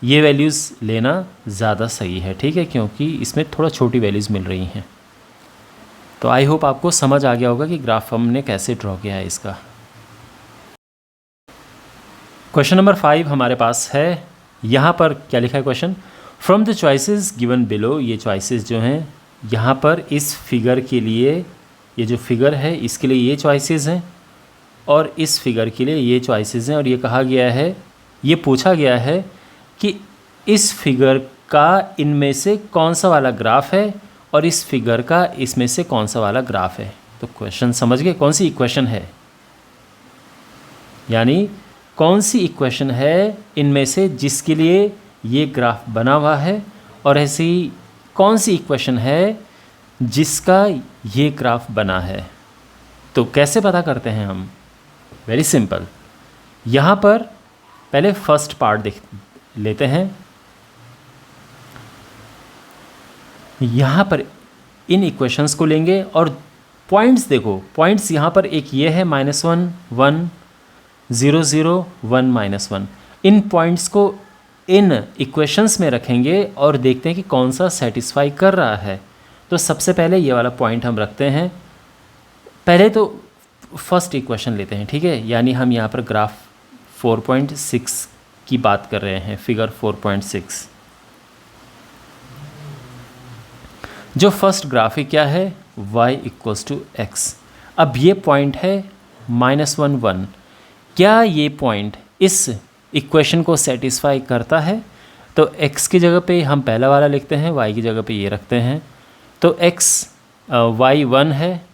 ये वैल्यूज़ लेना ज़्यादा सही है, ठीक है, क्योंकि इसमें थोड़ा छोटी वैल्यूज़ मिल रही हैं। तो आई होप आपको समझ आ गया होगा कि ग्राफ हमने कैसे ड्रॉ किया है इसका। क्वेश्चन नंबर 5 हमारे पास है। यहाँ पर क्या लिखा है question, from the choices given below, ये चॉइसेस जो हैं यहाँ पर इस फिगर के लिए, ये जो फिगर है इसके लिए ये चॉइसेस हैं और इस फिगर के लिए ये चॉइसेस हैं, और ये कहा गया है, ये पूछा गया है कि इस फिगर का इनमें से कौन सा वाला ग्राफ है और इस फिगर का इसमें से कौन सा वाला ग्राफ है। तो क्वेश्चन समझ गए, कौन सी इक्वेशन है, यानी कौन सी इक्वेशन है इनमें से जिसके लिए ये ग्राफ बना हुआ है, और ऐसी कौन सी इक्वेशन है जिसका ये ग्राफ बना है। तो कैसे पता करते हैं हम, वेरी सिंपल। यहाँ पर पहले फर्स्ट पार्ट देख लेते हैं। यहाँ पर इन इक्वेशंस को लेंगे और पॉइंट्स देखो, पॉइंट्स यहाँ पर एक ये है -1 1 0 0 1 -1। इन पॉइंट्स को इन इक्वेशंस में रखेंगे और देखते हैं कि कौन सा सेटिस्फाई कर रहा है। तो सबसे पहले ये वाला पॉइंट हम रखते हैं। पहले तो फर्स्ट इक्वेशन लेते हैं, ठीक है, यानी हम यहाँ पर ग्राफ 4.6 की बात कर रहे हैं, फिगर 4.6। जो फर्स्ट ग्राफिक क्या है, y = x। अब ये पॉइंट है -1 1। क्या ये पॉइंट इस इक्वेशन को सेटिस्फाई करता है? तो x की जगह पे हम पहला वाला लिखते हैं, y की जगह पे ये रखते हैं। तो y 1 है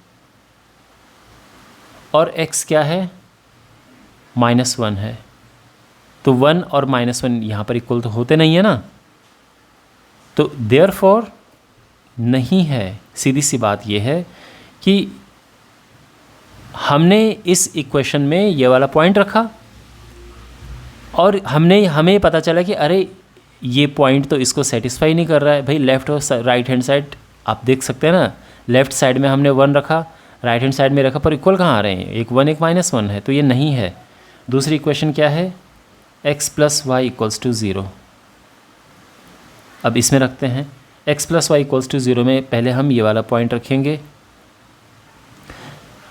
और x क्या है, -1 है। तो 1 और -1 यहाँ पर इक्वल तो होते नहीं है ना, तो देयरफॉर नहीं है। सीधी सी बात ये है कि हमने इस इक्वेशन में ये वाला पॉइंट रखा और हमें पता चला कि अरे ये पॉइंट तो इसको सेटिस्फाई नहीं कर रहा है। भाई लेफ़्ट और राइट हैंड साइड आप देख सकते हैं ना, लेफ़्ट साइड में हमने 1 रखा, राइट हैंड साइड में रखा, पर इक्वल कहाँ आ रहे हैं, एक 1 एक -1 है, तो ये नहीं है। दूसरी इक्वेशन क्या है, x + y = 0। अब इसमें रखते हैं x + y = 0 में पहले हम ये वाला पॉइंट रखेंगे।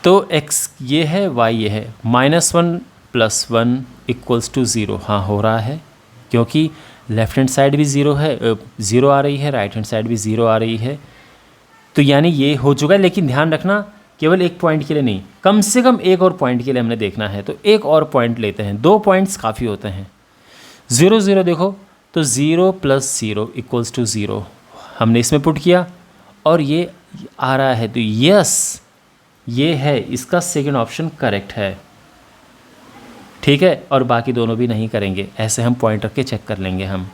तो x ये है, y ये है, -1 + 1 = 0। हाँ हो रहा है, क्योंकि लेफ़्ट हैंड साइड भी 0 है, 0 आ रही है, राइट हैंड साइड भी 0 आ रही है। तो यानी ये हो चुका है। लेकिन ध्यान रखना केवल एक पॉइंट के लिए नहीं, कम से कम एक और पॉइंट के लिए हमने देखना है। तो एक और पॉइंट लेते हैं, 2 पॉइंट्स काफ़ी होते हैं। 0 0 देखो, तो 0 + 0 = 0 हमने इसमें पुट किया और ये आ रहा है। तो यस, ये है, इसका सेकंड ऑप्शन करेक्ट है, ठीक है। और बाकी दोनों भी नहीं करेंगे, ऐसे हम पॉइंट रख के चेक कर लेंगे हम।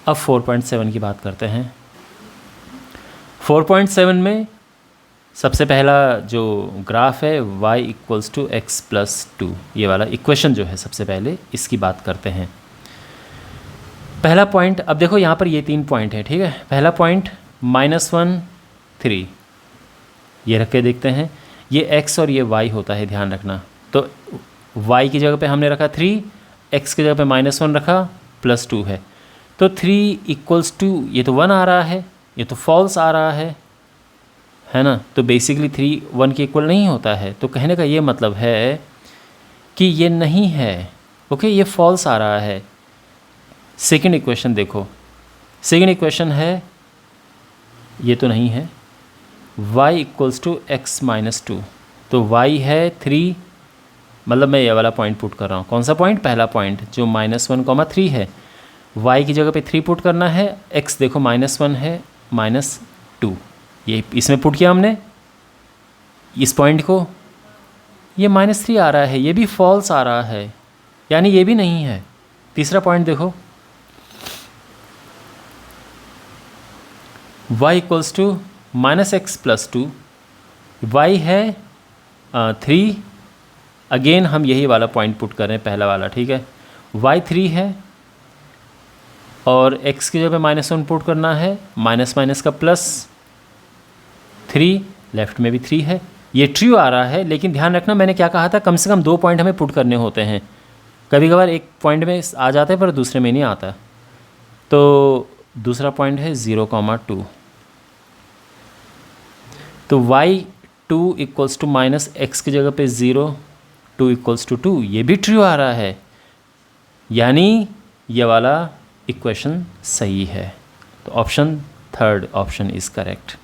अब 4.7 की बात करते हैं। 4.7 में सबसे पहला जो ग्राफ है y = x + 2, ये वाला इक्वेशन जो है सबसे पहले इसकी बात करते हैं। पहला पॉइंट, अब देखो यहाँ पर ये 3 पॉइंट है, ठीक है। पहला पॉइंट -1 3, ये रख के देखते हैं। ये x और ये y होता है, ध्यान रखना। तो y की जगह पे हमने रखा 3, x की जगह पे -1 रखा, +2 है। तो 3 = 2, ये तो 1 आ रहा है, ये तो फॉल्स आ रहा है ना। तो बेसिकली 3 1 के इक्वल नहीं होता है। तो कहने का ये मतलब है कि ये नहीं है, ओके, ये फॉल्स आ रहा है। सेकंड इक्वेशन देखो, सेकंड इक्वेशन है, ये तो नहीं है, y = x - 2। तो y है 3, मतलब मैं ये वाला पॉइंट पुट कर रहा हूँ। कौन सा पॉइंट, पहला पॉइंट जो -1, 3 है। y की जगह पे 3 पुट करना है, x देखो -1 है, -2, ये इसमें पुट किया हमने इस पॉइंट को। ये -3 आ रहा है, ये भी फॉल्स आ रहा है, यानी ये भी नहीं है। तीसरा पॉइंट देखो, y = -x + 2, y है 3, अगेन हम यही वाला पॉइंट पुट कर रहे हैं, पहला वाला, ठीक है। y 3 है और x की जगह पे -1 पुट करना है, माइनस का +3, लेफ़्ट में भी 3 है। ये ट्रू आ रहा है, लेकिन ध्यान रखना मैंने क्या कहा था, कम से कम 2 पॉइंट हमें पुट करने होते हैं। कभी कभार एक पॉइंट में आ जाता है पर दूसरे में नहीं आता। तो दूसरा पॉइंट है 0, 2। तो y 2 = -x की जगह पे 0, 2 = 2, ये भी ट्रू आ रहा है, यानी ये वाला इक्वेशन सही है। तो option third option is correct.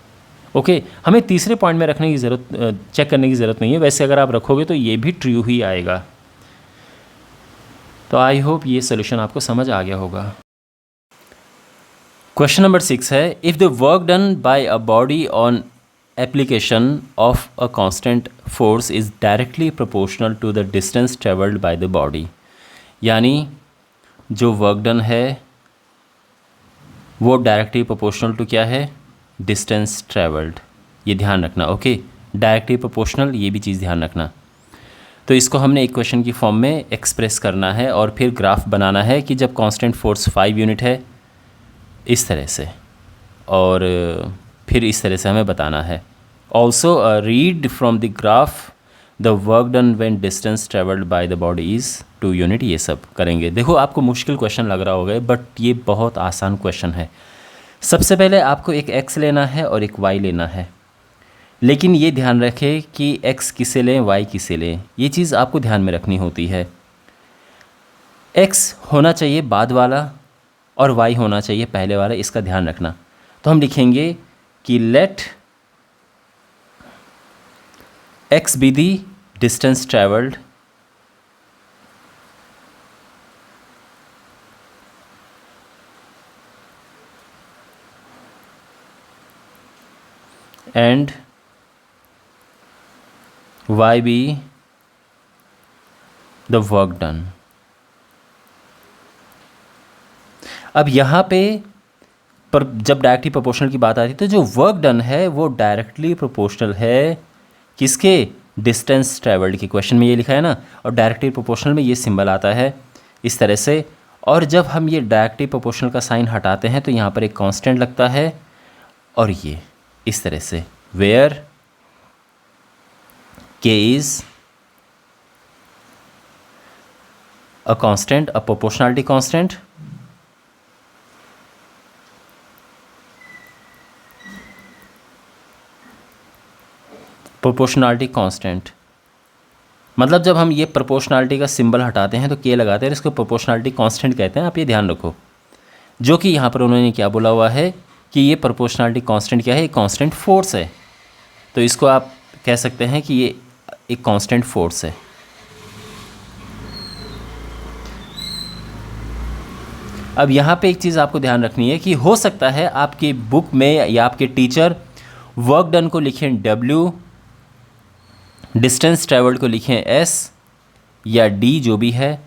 Okay, हमें तीसरे पॉइंट में रखने की ज़रूरत, चेक करने की ज़रूरत नहीं है, वैसे अगर आप रखोगे तो ये भी ट्रू ही आएगा। तो आई होप ये सोल्यूशन आपको समझ आ गया होगा। क्वेश्चन नंबर 6 है, if the work done by a body on application of a constant force is directly proportional to the distance travelled by the body, यानी जो वर्क डन है वो डायरेक्टली प्रोपोर्शनल टू क्या है, डिस्टेंस ट्रेवल्ड। ये ध्यान रखना। ओके, डायरेक्टली प्रोपोर्शनल, ये भी चीज़ ध्यान रखना। तो इसको हमने इक्वेशन की फॉर्म में एक्सप्रेस करना है और फिर ग्राफ बनाना है कि जब कांस्टेंट फोर्स 5 यूनिट है इस तरह से, और फिर इस तरह से हमें बताना है। Also read from the graph the work done when distance travelled by the body is 2 unit. ये सब करेंगे। देखो आपको मुश्किल क्वेश्चन लग रहा होगा, बट ये बहुत आसान क्वेश्चन है। सबसे पहले आपको एक x लेना है और एक y लेना है, लेकिन ये ध्यान रखें कि x किसे लें, y किसे लें, ये चीज़ आपको ध्यान में रखनी होती है। x होना चाहिए बाद वाला और y होना चाहिए पहले वाला, इसका ध्यान रखना। तो हम लिखेंगे कि let x be the distance travelled and y be the work done। अब यहाँ पे पर जब डायरेक्टली प्रोपोर्शनल की बात आती है तो जो वर्क डन है वो डायरेक्टली प्रोपोर्शनल है किसके, डिस्टेंस ट्रेवल्ड की। क्वेश्चन में ये लिखा है ना, और डायरेक्टली प्रोपोर्शनल में ये सिंबल आता है इस तरह से। और जब हम ये डायरेक्टली प्रोपोर्शनल का साइन हटाते हैं तो यहाँ पर एक कांस्टेंट लगता है, और ये इस तरह से, where k is a constant, a proportionality constant, proportionality constant मतलब जब हम ये प्रोपोर्शनलिटी का सिंबल हटाते हैं तो k लगाते हैं, इसको प्रोपोर्शनलिटी कांस्टेंट कहते हैं। आप ये ध्यान रखो, जो कि यहाँ पर उन्होंने क्या बोला हुआ है कि ये प्रोपोर्शनलिटी कांस्टेंट क्या है, ये कांस्टेंट फोर्स है। तो इसको आप कह सकते हैं कि ये एक कांस्टेंट फोर्स है। अब यहाँ पे एक चीज़ आपको ध्यान रखनी है कि हो सकता है आपकी बुक में या आपके टीचर वर्क डन को लिखें W, डिस्टेंस ट्रेवल्ड को लिखें S या D जो भी है,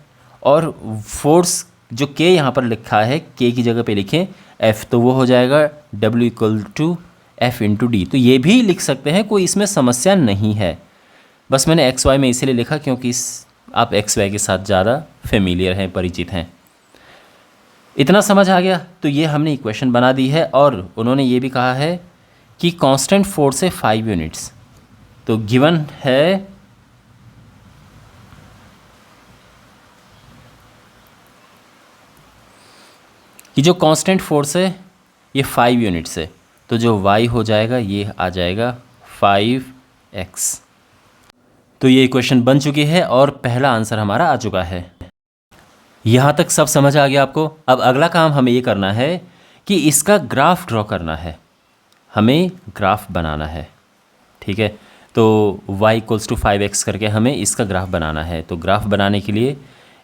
और फोर्स जो K यहाँ पर लिखा है K की जगह पे लिखें F, तो वो हो जाएगा W equal to F into D. तो ये भी लिख सकते हैं, कोई इसमें समस्या नहीं है। बस मैंने XY में इसीलिए लिखा क्योंकि आप XY के साथ ज़्यादा फेमिलियर हैं, परिचित हैं। इतना समझ आ गया। तो ये हमने इक्वेशन बना दी है, और उन्होंने ये भी कहा है कि कांस्टेंट फोर्स है 5 यूनिट्स। तो गिवन है कि जो कांस्टेंट फोर्स है ये 5 यूनिट्स है, तो जो y हो जाएगा ये आ जाएगा 5x। तो ये इक्वेशन बन चुकी है और पहला आंसर हमारा आ चुका है। यहाँ तक सब समझ आ गया आपको। अब अगला काम हमें ये करना है कि इसका ग्राफ ड्रॉ करना है, हमें ग्राफ बनाना है। ठीक है, तो y इक्वल्स टू 5x करके हमें इसका ग्राफ बनाना है। तो ग्राफ बनाने के लिए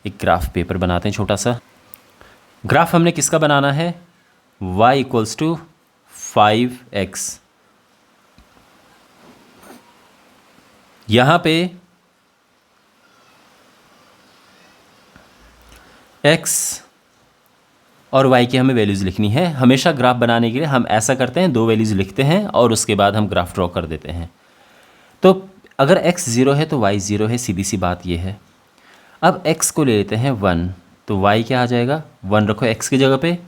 एक ग्राफ पेपर बनाते हैं छोटा सा। ग्राफ हमने किसका बनाना है, y इक्वल्स टू 5x। यहाँ पे x और y की हमें वैल्यूज़ लिखनी है। हमेशा ग्राफ बनाने के लिए हम ऐसा करते हैं, 2 वैल्यूज़ लिखते हैं और उसके बाद हम ग्राफ ड्रॉ कर देते हैं। तो अगर x 0 है तो y 0 है, सीधी सी बात ये है। अब x को ले लेते हैं 1, तो y क्या आ जाएगा, 1 रखो x की जगह पे,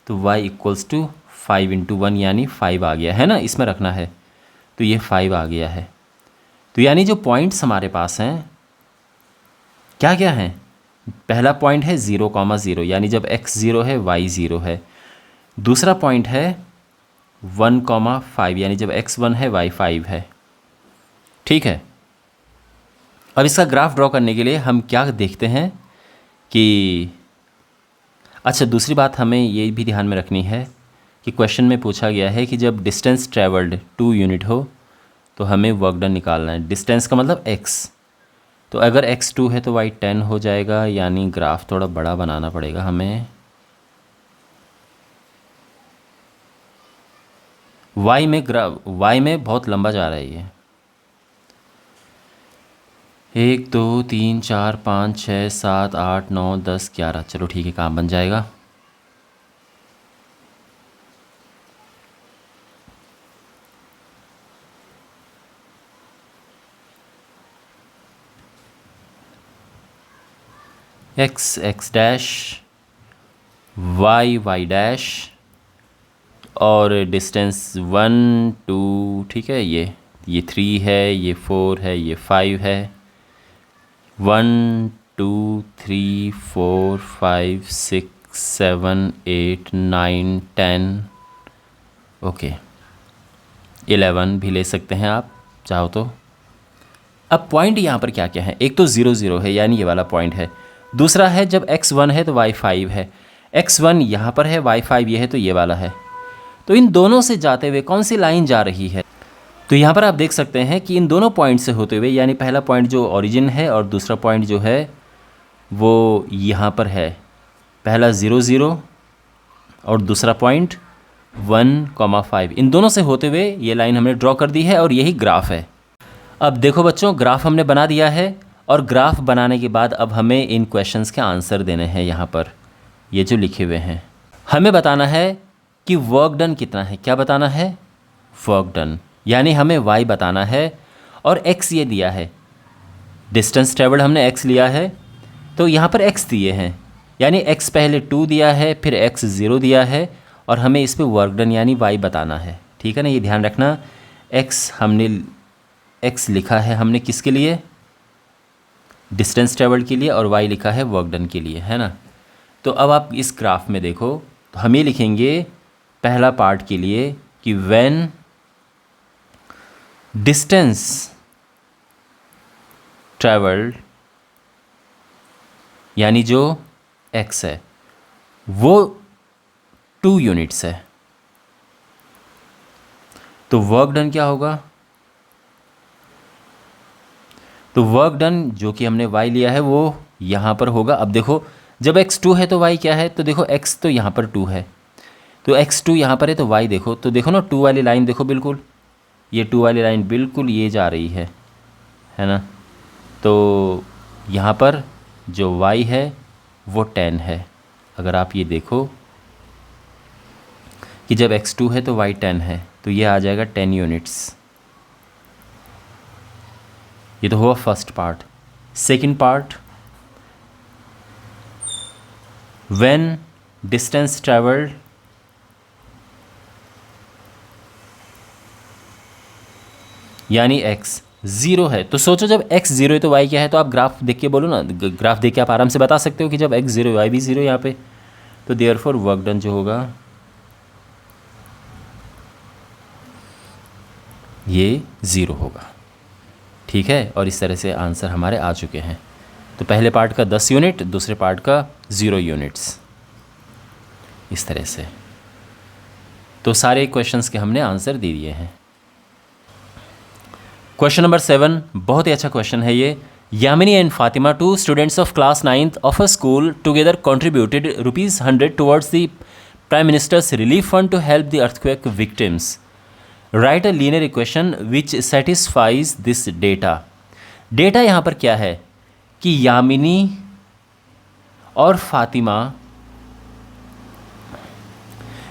तो y इक्वल्स टू 5 इंटू 1 यानी 5 आ गया है ना, इसमें रखना है। तो ये 5 आ गया है। तो यानी जो पॉइंट्स हमारे पास हैं क्या क्या हैं, पहला पॉइंट है 0,0 यानी जब x 0 है y 0 है। दूसरा पॉइंट है 1,5 यानी जब x 1 है y 5 है। ठीक है, अब इसका ग्राफ ड्रॉ करने के लिए हम क्या देखते हैं कि अच्छा, दूसरी बात हमें ये भी ध्यान में रखनी है कि क्वेश्चन में पूछा गया है कि जब डिस्टेंस ट्रेवल्ड 2 यूनिट हो तो हमें वर्क डन निकालना है। डिस्टेंस का मतलब x, तो अगर x 2 है तो y 10 हो जाएगा, यानी ग्राफ थोड़ा बड़ा बनाना पड़ेगा हमें। y में बहुत लंबा जा रहा है ये। 1 2 3 4 5 6 7 8 9 10 11, चलो ठीक है, काम बन जाएगा। x डैश, y डैश, और डिस्टेंस 1 2, ठीक है, ये 3 है, ये 4 है, ये 5 है। 1 2 3 4 5 6 7 8 9 10, ओके, 11 भी ले सकते हैं आप चाहो तो। अब पॉइंट यहाँ पर क्या क्या है, एक तो 0 0 है यानी ये वाला पॉइंट है। दूसरा है जब x 1 है तो y 5 है, x 1 यहाँ पर है, y 5 ये है, तो ये वाला है। तो इन दोनों से जाते हुए कौन सी लाइन जा रही है, तो यहाँ पर आप देख सकते हैं कि इन दोनों पॉइंट से होते हुए, यानी पहला पॉइंट जो ओरिजिन है और दूसरा पॉइंट जो है वो यहाँ पर है, पहला 0 0 और दूसरा पॉइंट 1,5, इन दोनों से होते हुए ये लाइन हमने ड्रॉ कर दी है और यही ग्राफ है। अब देखो बच्चों, ग्राफ हमने बना दिया है और ग्राफ बनाने के बाद अब हमें इन क्वेश्चंस के आंसर देने हैं। यहाँ पर ये जो लिखे हुए हैं हमें बताना है कि वर्क डन कितना है। क्या बताना है? वर्क डन, यानी हमें y बताना है और x ये दिया है, डिस्टेंस ट्रेवल्ड हमने x लिया है, तो यहाँ पर x दिए हैं, यानी x पहले 2 दिया है, फिर x 0 दिया है और हमें इस पे वर्क डन यानी y बताना है। ठीक है ना, ये ध्यान रखना। x लिखा है हमने किसके लिए? डिस्टेंस ट्रेवल्ड के लिए, और y लिखा है वर्क डन के लिए, है ना। तो अब आप इस ग्राफ में देखो तो हम ये लिखेंगे पहला पार्ट के लिए कि व्हेन डिस्टेंस ट्रेवल्ड यानी जो x है वो 2 यूनिट्स है, तो वर्क डन क्या होगा? तो वर्क डन जो कि हमने y लिया है वो यहाँ पर होगा। अब देखो जब x 2 है तो y क्या है, तो देखो x तो यहाँ पर 2 है, तो x 2 यहाँ पर है तो y देखो, तो देखो ना 2 वाली लाइन देखो, बिल्कुल ये 2 वाली लाइन बिल्कुल ये जा रही है ना। तो यहाँ पर जो y है वो 10 है। अगर आप ये देखो कि जब x 2 है तो y 10 है, तो ये आ जाएगा 10 यूनिट्स। ये तो हुआ first part. Second part, when distance travelled यानी x 0 है, तो सोचो जब x 0 है तो y क्या है, तो आप ग्राफ देख के बोलो ना, ग्राफ देख के आप आराम से बता सकते हो कि जब x 0 y भी 0 यहाँ पे, तो देयरफॉर वर्क डन जो होगा ये 0 होगा। ठीक है, और इस तरह से आंसर हमारे आ चुके हैं। तो पहले पार्ट का 10 यूनिट, दूसरे पार्ट का 0 यूनिट्स, इस तरह से। तो सारे क्वेश्चंस के हमने आंसर दे दिए हैं। क्वेश्चन नंबर 7 बहुत ही अच्छा क्वेश्चन है ये। Yamini and Fatima, 2 students of class 9th of a school together contributed ₹100 towards the Prime Minister's relief fund to help the earthquake victims. Write a linear equation which satisfies this data. Data यहाँ पर क्या है कि यामिनी और फातिमा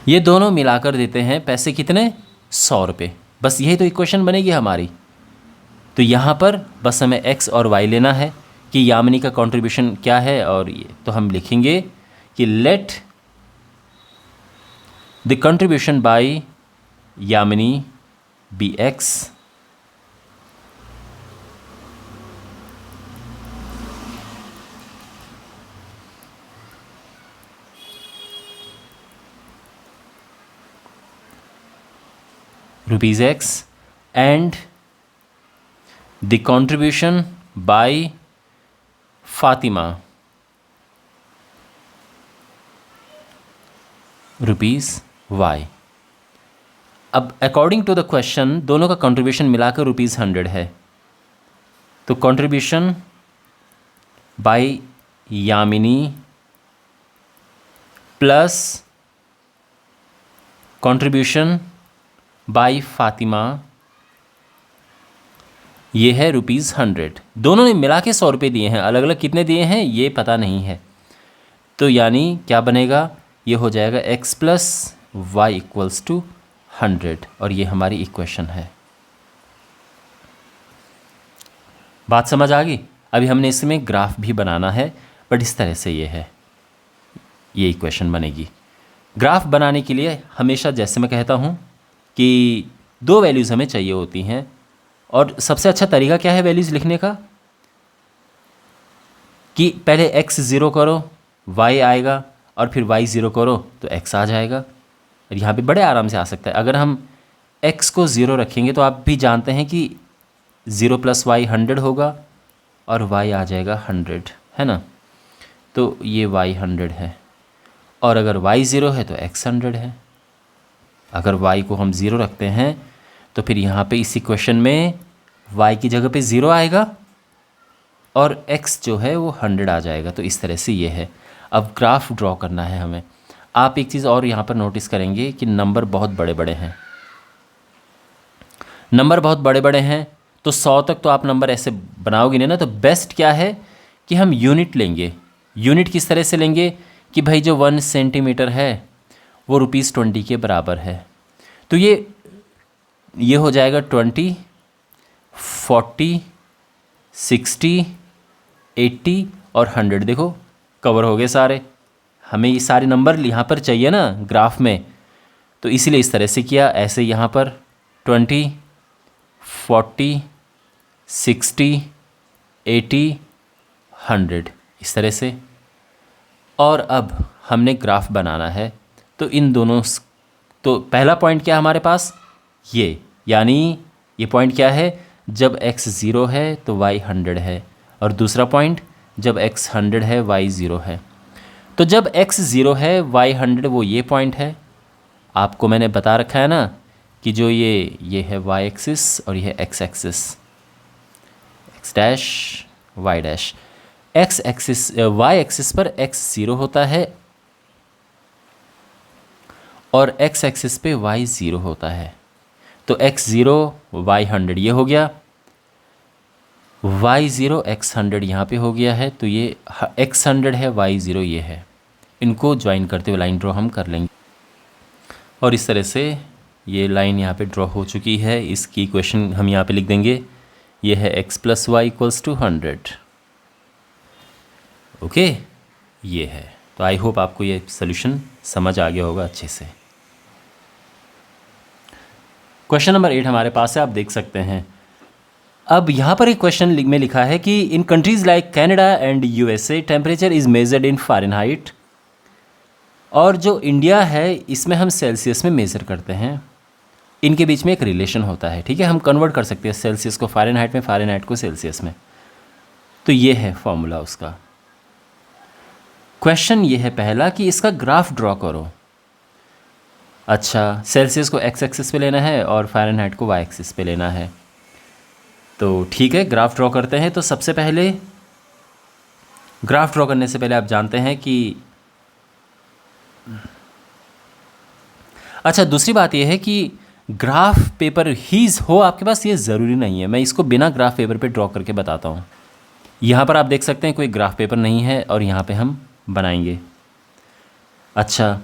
ये दोनों मिलाकर देते हैं पैसे कितने? 100 रुपये। बस यही तो इक्वेशन बनेगी हमारी। तो यहाँ पर बस हमें x और y लेना है कि यामिनी का कंट्रीब्यूशन क्या है, और ये तो हम लिखेंगे कि let the contribution by Yamini be x rupees x and the contribution by Fatima rupees y. अब अकॉर्डिंग टू द क्वेश्चन दोनों का कंट्रीब्यूशन मिलाकर ₹100 है, तो contribution by Yamini plus contribution by Fatima, ये है ₹100। दोनों ने मिला के 100 रुपये दिए हैं, अलग अलग कितने दिए हैं ये पता नहीं है। तो यानी क्या बनेगा, ये हो जाएगा x + y = 100, और ये हमारी इक्वेशन है। बात समझ आ गई। अभी हमने इसमें ग्राफ भी बनाना है, बट इस तरह से ये है, ये इक्वेशन बनेगी। ग्राफ बनाने के लिए हमेशा जैसे मैं कहता हूँ कि 2 वैल्यूज़ हमें चाहिए होती हैं, और सबसे अच्छा तरीका क्या है वैल्यूज़ लिखने का, कि पहले x 0 करो y आएगा, और फिर y 0 करो तो x आ जाएगा। और यहाँ पे बड़े आराम से आ सकता है। अगर हम x को 0 रखेंगे तो आप भी जानते हैं कि 0 + y 100 होगा, और y आ जाएगा 100, है ना। तो ये y 100 है, और अगर y 0 है तो x 100 है। अगर y को हम 0 रखते हैं तो फिर यहाँ पे इस इक्वेशन में y की जगह पे 0 आएगा, और x जो है वो 100 आ जाएगा। तो इस तरह से ये है। अब ग्राफ ड्रॉ करना है हमें। आप एक चीज़ और यहाँ पर नोटिस करेंगे कि नंबर बहुत बड़े बड़े हैं, नंबर बहुत बड़े बड़े हैं, तो 100 तक तो आप नंबर ऐसे बनाओगे नहीं ना। तो बेस्ट क्या है कि हम यूनिट लेंगे। यूनिट किस तरह से लेंगे कि भाई जो 1 सेंटीमीटर है वो ₹20 के बराबर है। तो ये हो जाएगा 20, 40, 60, 80 और 100। देखो कवर हो गए सारे। हमें ये सारे नंबर यहाँ पर चाहिए ना ग्राफ में, तो इसीलिए इस तरह से किया। ऐसे यहाँ पर 20, 40, 60, 80, 100 इस तरह से। और अब हमने ग्राफ बनाना है, तो इन दोनों तो पहला पॉइंट क्या है हमारे पास, ये यानी ये पॉइंट क्या है, जब x 0 है तो y 100 है, और दूसरा पॉइंट जब x 100 है y 0 है। तो जब x 0 है y 100 वो ये पॉइंट है। आपको मैंने बता रखा है ना कि जो ये है y एक्सिस और ये है x axis, x dash y dash. x axis y axis पर x 0 होता है और x एक्सिस पे y 0 होता है। तो x 0 y 100 ये हो गया, y 0 x 100 यहाँ पे हो गया है। तो ये x 100 है y 0 ये है। इनको ज्वाइन करते हुए लाइन ड्रॉ हम कर लेंगे, और इस तरह से ये लाइन यहाँ पे ड्रॉ हो चुकी है। इसकी इक्वेशन हम यहाँ पे लिख देंगे, ये है x + y = 100। ओके, ये है। तो आई होप आपको ये सोल्यूशन समझ आ गया होगा अच्छे से। क्वेश्चन नंबर 8 हमारे पास है, आप देख सकते हैं। अब यहाँ पर एक क्वेश्चन में लिखा है कि in countries like Canada and USA temperature is measured in Fahrenheit, और जो इंडिया है इसमें हम सेल्सियस में मेज़र करते हैं। इनके बीच में एक रिलेशन होता है, ठीक है। हम कन्वर्ट कर सकते हैं सेल्सियस को फ़ारेनहाइट में, फ़ारेनहाइट को सेल्सियस में। तो ये है फॉर्मूला उसका। क्वेश्चन ये है पहला कि इसका ग्राफ ड्रॉ करो। अच्छा, सेल्सियस को x एक्सिस पे लेना है और फ़ारेनहाइट को y एक्सिस पे लेना है। तो ठीक है, ग्राफ ड्रॉ करते हैं। तो सबसे पहले ग्राफ ड्रॉ करने से पहले आप जानते हैं कि अच्छा, दूसरी बात यह है कि ग्राफ पेपर ही हो आपके पास, ये ज़रूरी नहीं है। मैं इसको बिना ग्राफ पेपर पे ड्रॉ करके बताता हूँ। यहाँ पर आप देख सकते हैं कोई ग्राफ पेपर नहीं है, और यहाँ पे हम बनाएंगे। अच्छा,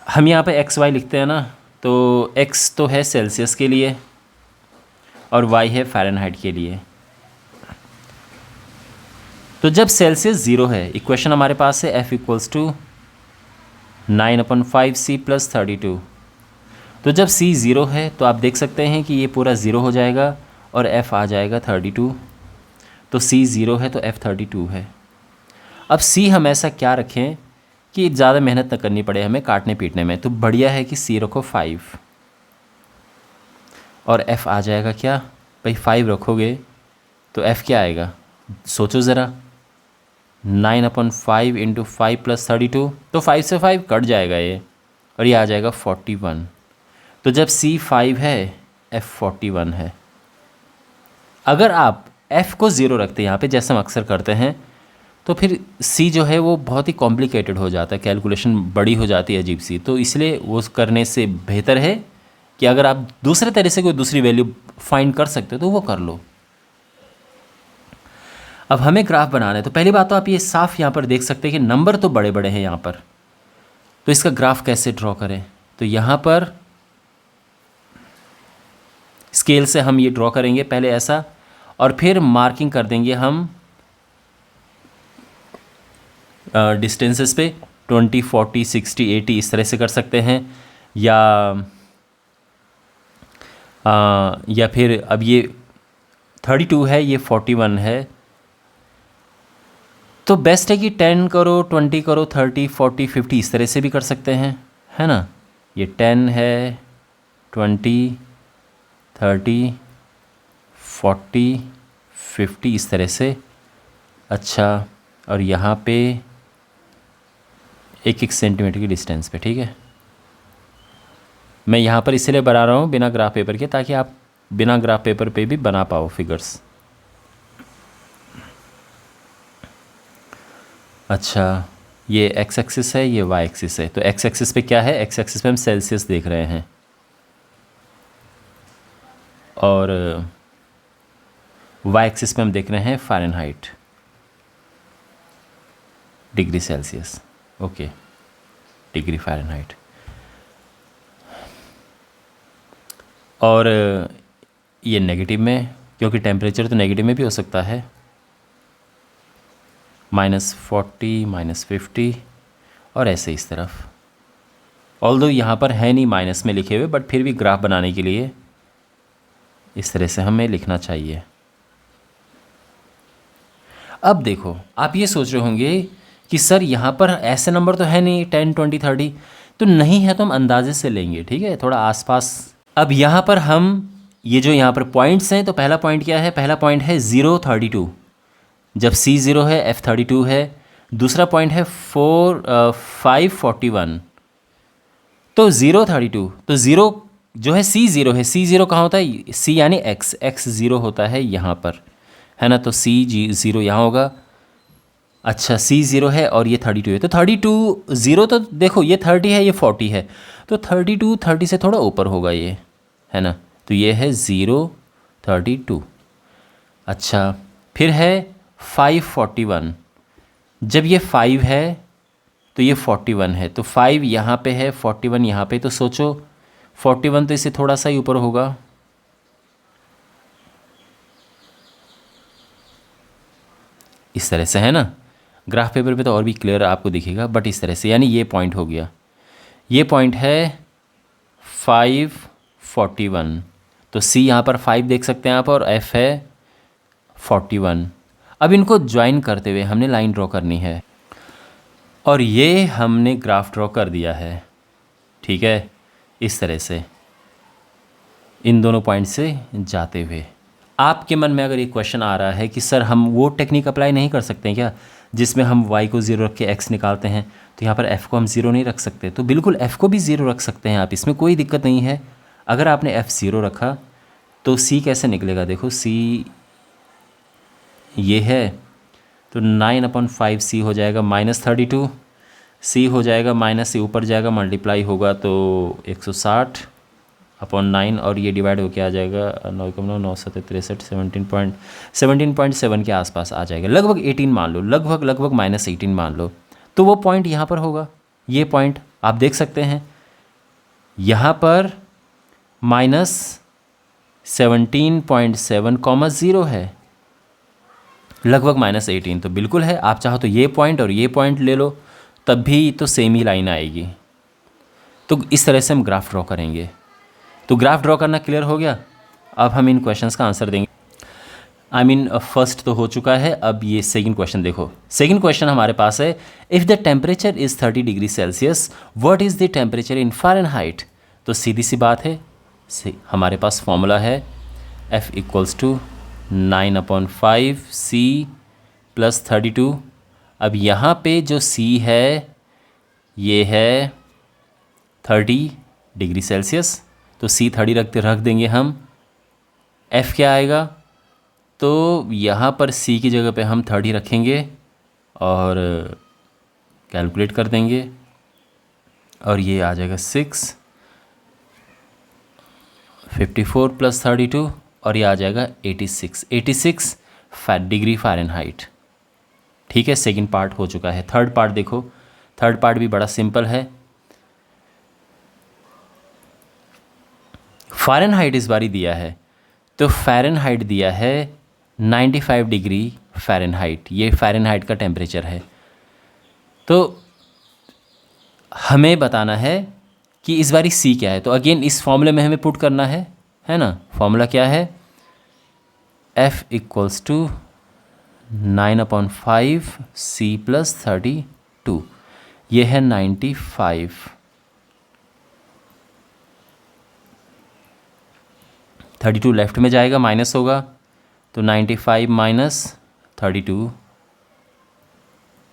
हम यहाँ पे x y लिखते हैं ना, तो x तो है सेल्सियस के लिए और y है फ़ारेनहाइट के लिए। तो जब सेल्सियस 0 है, इक्वेशन हमारे पास है F = 9/5C + 32। तो जब C 0 है तो आप देख सकते हैं कि ये पूरा 0 हो जाएगा और F आ जाएगा 32। तो C 0 है तो F 32 है। अब C हम ऐसा क्या रखें कि ज़्यादा मेहनत न करनी पड़े हमें काटने पीटने में। तो बढ़िया है कि C रखो 5, और F आ जाएगा क्या भाई, 5 रखोगे तो F क्या आएगा, सोचो ज़रा। 9/5 × 5 + 32, तो 5 से 5 कट जाएगा ये, और ये आ जाएगा 41। तो जब C 5 है, F 41 है। अगर आप F को 0 रखते हैं यहाँ पे, जैसे हम अक्सर करते हैं, तो फिर C जो है वो बहुत ही कॉम्प्लिकेटेड हो जाता है, कैलकुलेशन बड़ी हो जाती है अजीब सी। तो इसलिए वो करने से बेहतर है कि अगर आप दूसरे तरह से कोई दूसरी वैल्यू फाइंड कर सकते हो तो वो कर लो। अब हमें ग्राफ बनाना है, तो पहली बात तो आप ये साफ यहाँ पर देख सकते हैं कि नंबर तो बड़े बड़े हैं यहाँ पर। तो इसका ग्राफ कैसे ड्रॉ करें? तो यहाँ पर स्केल से हम ये ड्रॉ करेंगे पहले ऐसा, और फिर मार्किंग कर देंगे हम डिस्टेंसेस पे 20, 40, 60, 80 इस तरह से कर सकते हैं। या फिर अब ये 32 है, ये 41 है, तो बेस्ट है कि 10 करो, 20 करो, 30, 40, 50 इस तरह से भी कर सकते हैं, है ना। ये 10 है, 20, 30, 40, 50 इस तरह से। अच्छा, और यहाँ पे 1-1 सेंटीमीटर की डिस्टेंस पे, ठीक है। मैं यहाँ पर इसलिए बना रहा हूँ बिना ग्राफ पेपर के, ताकि आप बिना ग्राफ पेपर पे भी बना पाओ फिगर्स। अच्छा, ये एक्स एक्सिस है, ये वाई एक्सिस है। तो एक्स एक्सिस पे क्या है? एक्स एक्सिस पे हम सेल्सियस देख रहे हैं, और वाई एक्सिस पे हम देख रहे हैं Fahrenheit, degree Celsius, okay, degree Fahrenheit. और ये नेगेटिव में, क्योंकि टेम्परेचर तो नेगेटिव में भी हो सकता है, -40, -50 और ऐसे इस तरफ। ऑल्दो यहाँ पर है नहीं माइनस में लिखे हुए, बट फिर भी ग्राफ बनाने के लिए इस तरह से हमें लिखना चाहिए। अब देखो, आप ये सोच रहे होंगे कि सर यहाँ पर ऐसे नंबर तो है नहीं 10, 20, 30, तो नहीं है तो हम अंदाजे से लेंगे, ठीक है, थोड़ा आसपास। अब यहाँ पर हम ये जो यहाँ पर पॉइंट्स हैं, तो पहला पॉइंट क्या है? पहला पॉइंट है 0, 32, जब C 0 है, F 32 है। दूसरा पॉइंट है 5, 41, तो 0, 32, तो 0 जो है C 0 है। C 0 कहाँ होता है? C यानी X 0 होता है यहाँ पर, है ना। तो C 0 यहाँ होगा। अच्छा, C 0 है और ये 32 है, तो 32 0, तो देखो ये 30 है, ये 40 है, तो 32 30 से थोड़ा ऊपर होगा ये, है ना। तो ये है 0, 32। अच्छा, फिर है 5, 41, जब ये 5 है तो ये 41 है, तो 5 यहाँ पे है, 41 यहाँ पे, तो सोचो 41 तो इससे थोड़ा सा ही ऊपर होगा। इस तरह से, है ना। ग्राफ पेपर पे तो और भी क्लियर आपको दिखेगा, बट इस तरह से, यानी ये पॉइंट हो गया, ये पॉइंट है 5, 41, तो C यहाँ पर 5 देख सकते हैं आप, और F है 41। अब इनको ज्वाइन करते हुए हमने लाइन ड्रॉ करनी है, और ये हमने ग्राफ ड्रॉ कर दिया है, ठीक है, इस तरह से इन दोनों पॉइंट से जाते हुए। आपके मन में अगर ये क्वेश्चन आ रहा है कि सर हम वो टेक्निक अप्लाई नहीं कर सकते हैं क्या, जिसमें हम y को 0 रख के x निकालते हैं, तो यहाँ पर f को हम 0 नहीं रख सकते? तो बिल्कुल f को भी 0 रख सकते हैं आप, इसमें कोई दिक्कत नहीं है। अगर आपने f 0 रखा तो c कैसे निकलेगा? देखो c ये है, तो 9/5 c हो जाएगा -32, c हो जाएगा माइनस से ऊपर जाएगा, मल्टीप्लाई होगा तो 160/9, और ये डिवाइड होकर आ जाएगा 9, 17.7 के आसपास आ जाएगा, लगभग 18 मान लो, लगभग -18 मान लो। तो वो पॉइंट यहाँ पर होगा, ये पॉइंट आप देख सकते हैं, यहाँ पर -17.7, 0 है, लगभग -18, तो बिल्कुल है। आप चाहो तो ये पॉइंट और ये पॉइंट ले लो, तब भी तो सेम ही लाइन आएगी। तो इस तरह से हम ग्राफ ड्रॉ करेंगे। तो ग्राफ ड्रॉ करना क्लियर हो गया। अब हम इन क्वेश्चंस का आंसर देंगे। फर्स्ट तो हो चुका है, अब ये सेकंड क्वेश्चन देखो। सेकंड क्वेश्चन हमारे पास है, if the temperature is 30 degree Celsius, what is the temperature in Fahrenheit? तो सीधी सी बात है, हमारे पास फॉर्मूला है F = 9/5 C + 32। अब यहाँ पे जो C है ये है 30 डिग्री सेल्सियस, तो C 30 रख देंगे हम। F क्या आएगा, तो यहाँ पर C की जगह पे हम 30 रखेंगे और कैलकुलेट कर देंगे और ये आ जाएगा 6 54 + 32 और ये आ जाएगा 86 डिग्री फ़ारेनहाइट। ठीक है, सेकंड पार्ट हो चुका है। थर्ड पार्ट देखो, थर्ड पार्ट भी बड़ा सिंपल है। फ़ारेनहाइट इस बारी दिया है, तो फ़ारेनहाइट दिया है 95 डिग्री फ़ारेनहाइट, ये फ़ारेनहाइट का टेम्परेचर है। तो हमें बताना है कि इस बारी C क्या है। तो अगेन इस फॉर्मूले में हमें पुट करना है ना। फॉर्मूला क्या है, F = 9/5 C + 32, ये है 95। 32 लेफ्ट में जाएगा, माइनस होगा, तो 95 - 32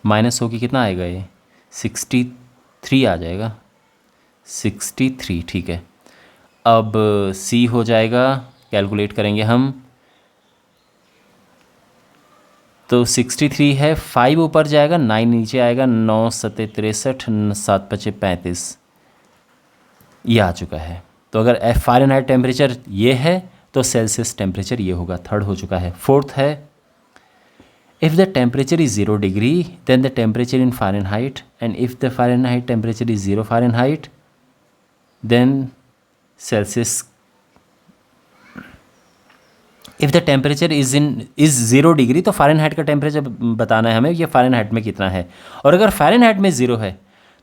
माइनस होके कितना आएगा, ये 63 आ जाएगा, 63। ठीक है, अब C हो जाएगा, कैलकुलेट करेंगे हम, तो 63 है, 5 ऊपर जाएगा, 9 नीचे आएगा, 9 × 7 = 63, 7 × 5 = 35, ये आ चुका है। तो अगर F फ़ारेनहाइट टेम्परेचर ये है तो सेल्सियस टेम्परेचर ये होगा। थर्ड हो चुका है। फोर्थ है, if the temperature is 0 degree then the temperature in Fahrenheit, and if the Fahrenheit temperature is 0 Fahrenheit then Celsius. If the temperature is 0 degree, तो फ़ारेनहाइट का टेम्परेचर बताना है हमें, ये फ़ारेनहाइट में कितना है। और अगर फ़ारेनहाइट में 0 है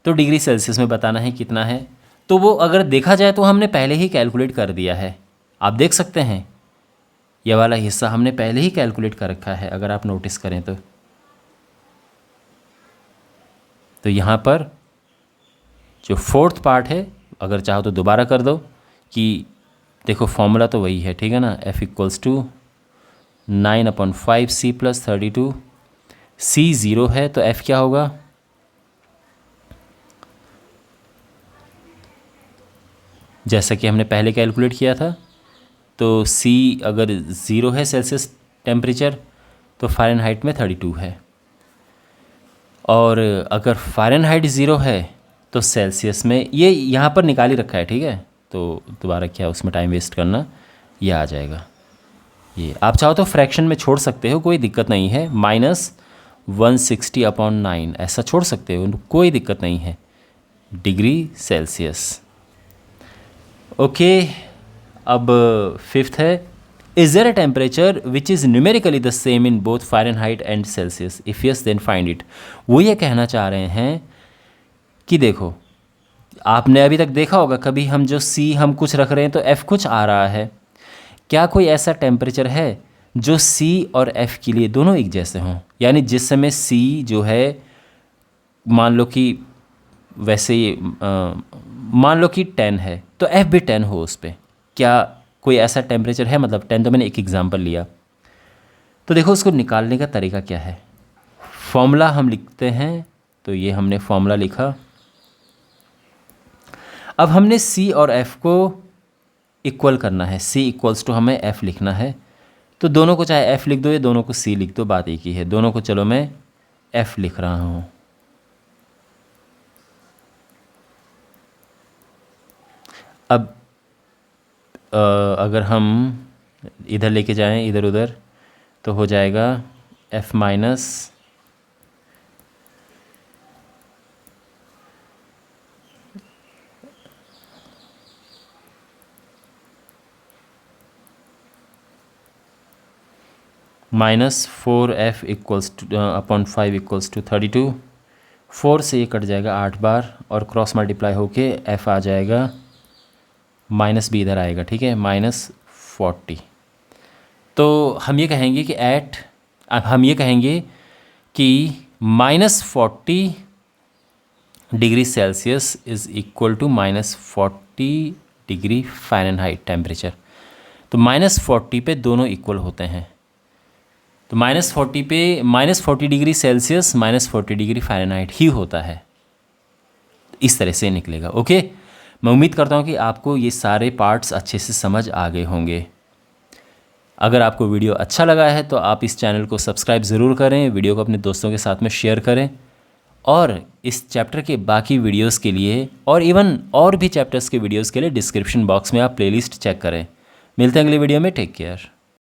तो डिग्री सेल्सियस में बताना है कितना है। तो वो अगर देखा जाए तो हमने पहले ही कैलकुलेट कर दिया है, आप देख सकते हैं, ये वाला हिस्सा हमने पहले ही कैलकुलेट कर रखा है, अगर आप नोटिस करें तो यहाँ पर जो फोर्थ पार्ट है, अगर चाहो तो दोबारा कर दो कि देखो फॉर्मूला तो वही है, ठीक है ना। F = 9/5 C + 32, C 0 है तो F क्या होगा, जैसा कि हमने पहले कैलकुलेट किया था। तो C अगर 0 है सेल्सियस टेम्परेचर, तो फ़ारेनहाइट में 32 है, और अगर फ़ारेनहाइट 0 है तो सेल्सियस में, ये यहाँ पर निकाल ही रखा है, ठीक है, तो दोबारा क्या उसमें टाइम वेस्ट करना, ये आ जाएगा। ये आप चाहो तो फ्रैक्शन में छोड़ सकते हो, कोई दिक्कत नहीं है, -160/9 ऐसा छोड़ सकते हो, कोई दिक्कत नहीं है, डिग्री सेल्सियस। ओके, अब फिफ्थ है, is there a temperature which is numerically the same in both Fahrenheit and Celsius, if yes then find it. वो ये कहना चाह रहे हैं कि देखो, आपने अभी तक देखा होगा कभी, हम जो C हम कुछ रख रहे हैं तो F कुछ आ रहा है, क्या कोई ऐसा टेम्परेचर है जो C और F के लिए दोनों एक जैसे हों, यानी जिस समय C जो है, मान लो कि वैसे मान लो कि 10 है तो F भी 10 हो उस पर, क्या कोई ऐसा टेम्परेचर है, मतलब 10 तो मैंने एक एग्जांपल लिया। तो देखो उसको निकालने का तरीका क्या है, फॉर्मूला हम लिखते हैं, तो ये हमने फॉर्मूला लिखा। अब हमने C और F को इक्वल करना है, C = हमें F लिखना है, तो दोनों को चाहे F लिख दो या दोनों को C लिख दो, बात एक ही है, दोनों को चलो मैं F लिख रहा हूँ। अब अगर हम इधर लेके जाएं इधर उधर, तो हो जाएगा F- -4F = 5 = 32, 4 से ये कट जाएगा 8 बार और क्रॉस मल्टीप्लाई होके F आ जाएगा, माइनस भी इधर आएगा, ठीक है, -40। तो हम ये कहेंगे कि -40 degree Celsius is equal to -40 degree Fahrenheit temperature. तो -40 पे दोनों इक्वल होते हैं, तो -40 पे -40 डिग्री सेल्सियस -40 डिग्री फ़ारेनहाइट ही होता है, इस तरह से निकलेगा। ओके, मैं उम्मीद करता हूँ कि आपको ये सारे पार्ट्स अच्छे से समझ आ गए होंगे। अगर आपको वीडियो अच्छा लगा है तो आप इस चैनल को सब्सक्राइब ज़रूर करें, वीडियो को अपने दोस्तों के साथ में शेयर करें, और इस चैप्टर के बाकी वीडियोस के लिए और इवन और भी चैप्टर्स के वीडियोस के लिए डिस्क्रिप्शन बॉक्स में आप प्लेलिस्ट चेक करें। मिलते हैं अगले वीडियो में। Take care.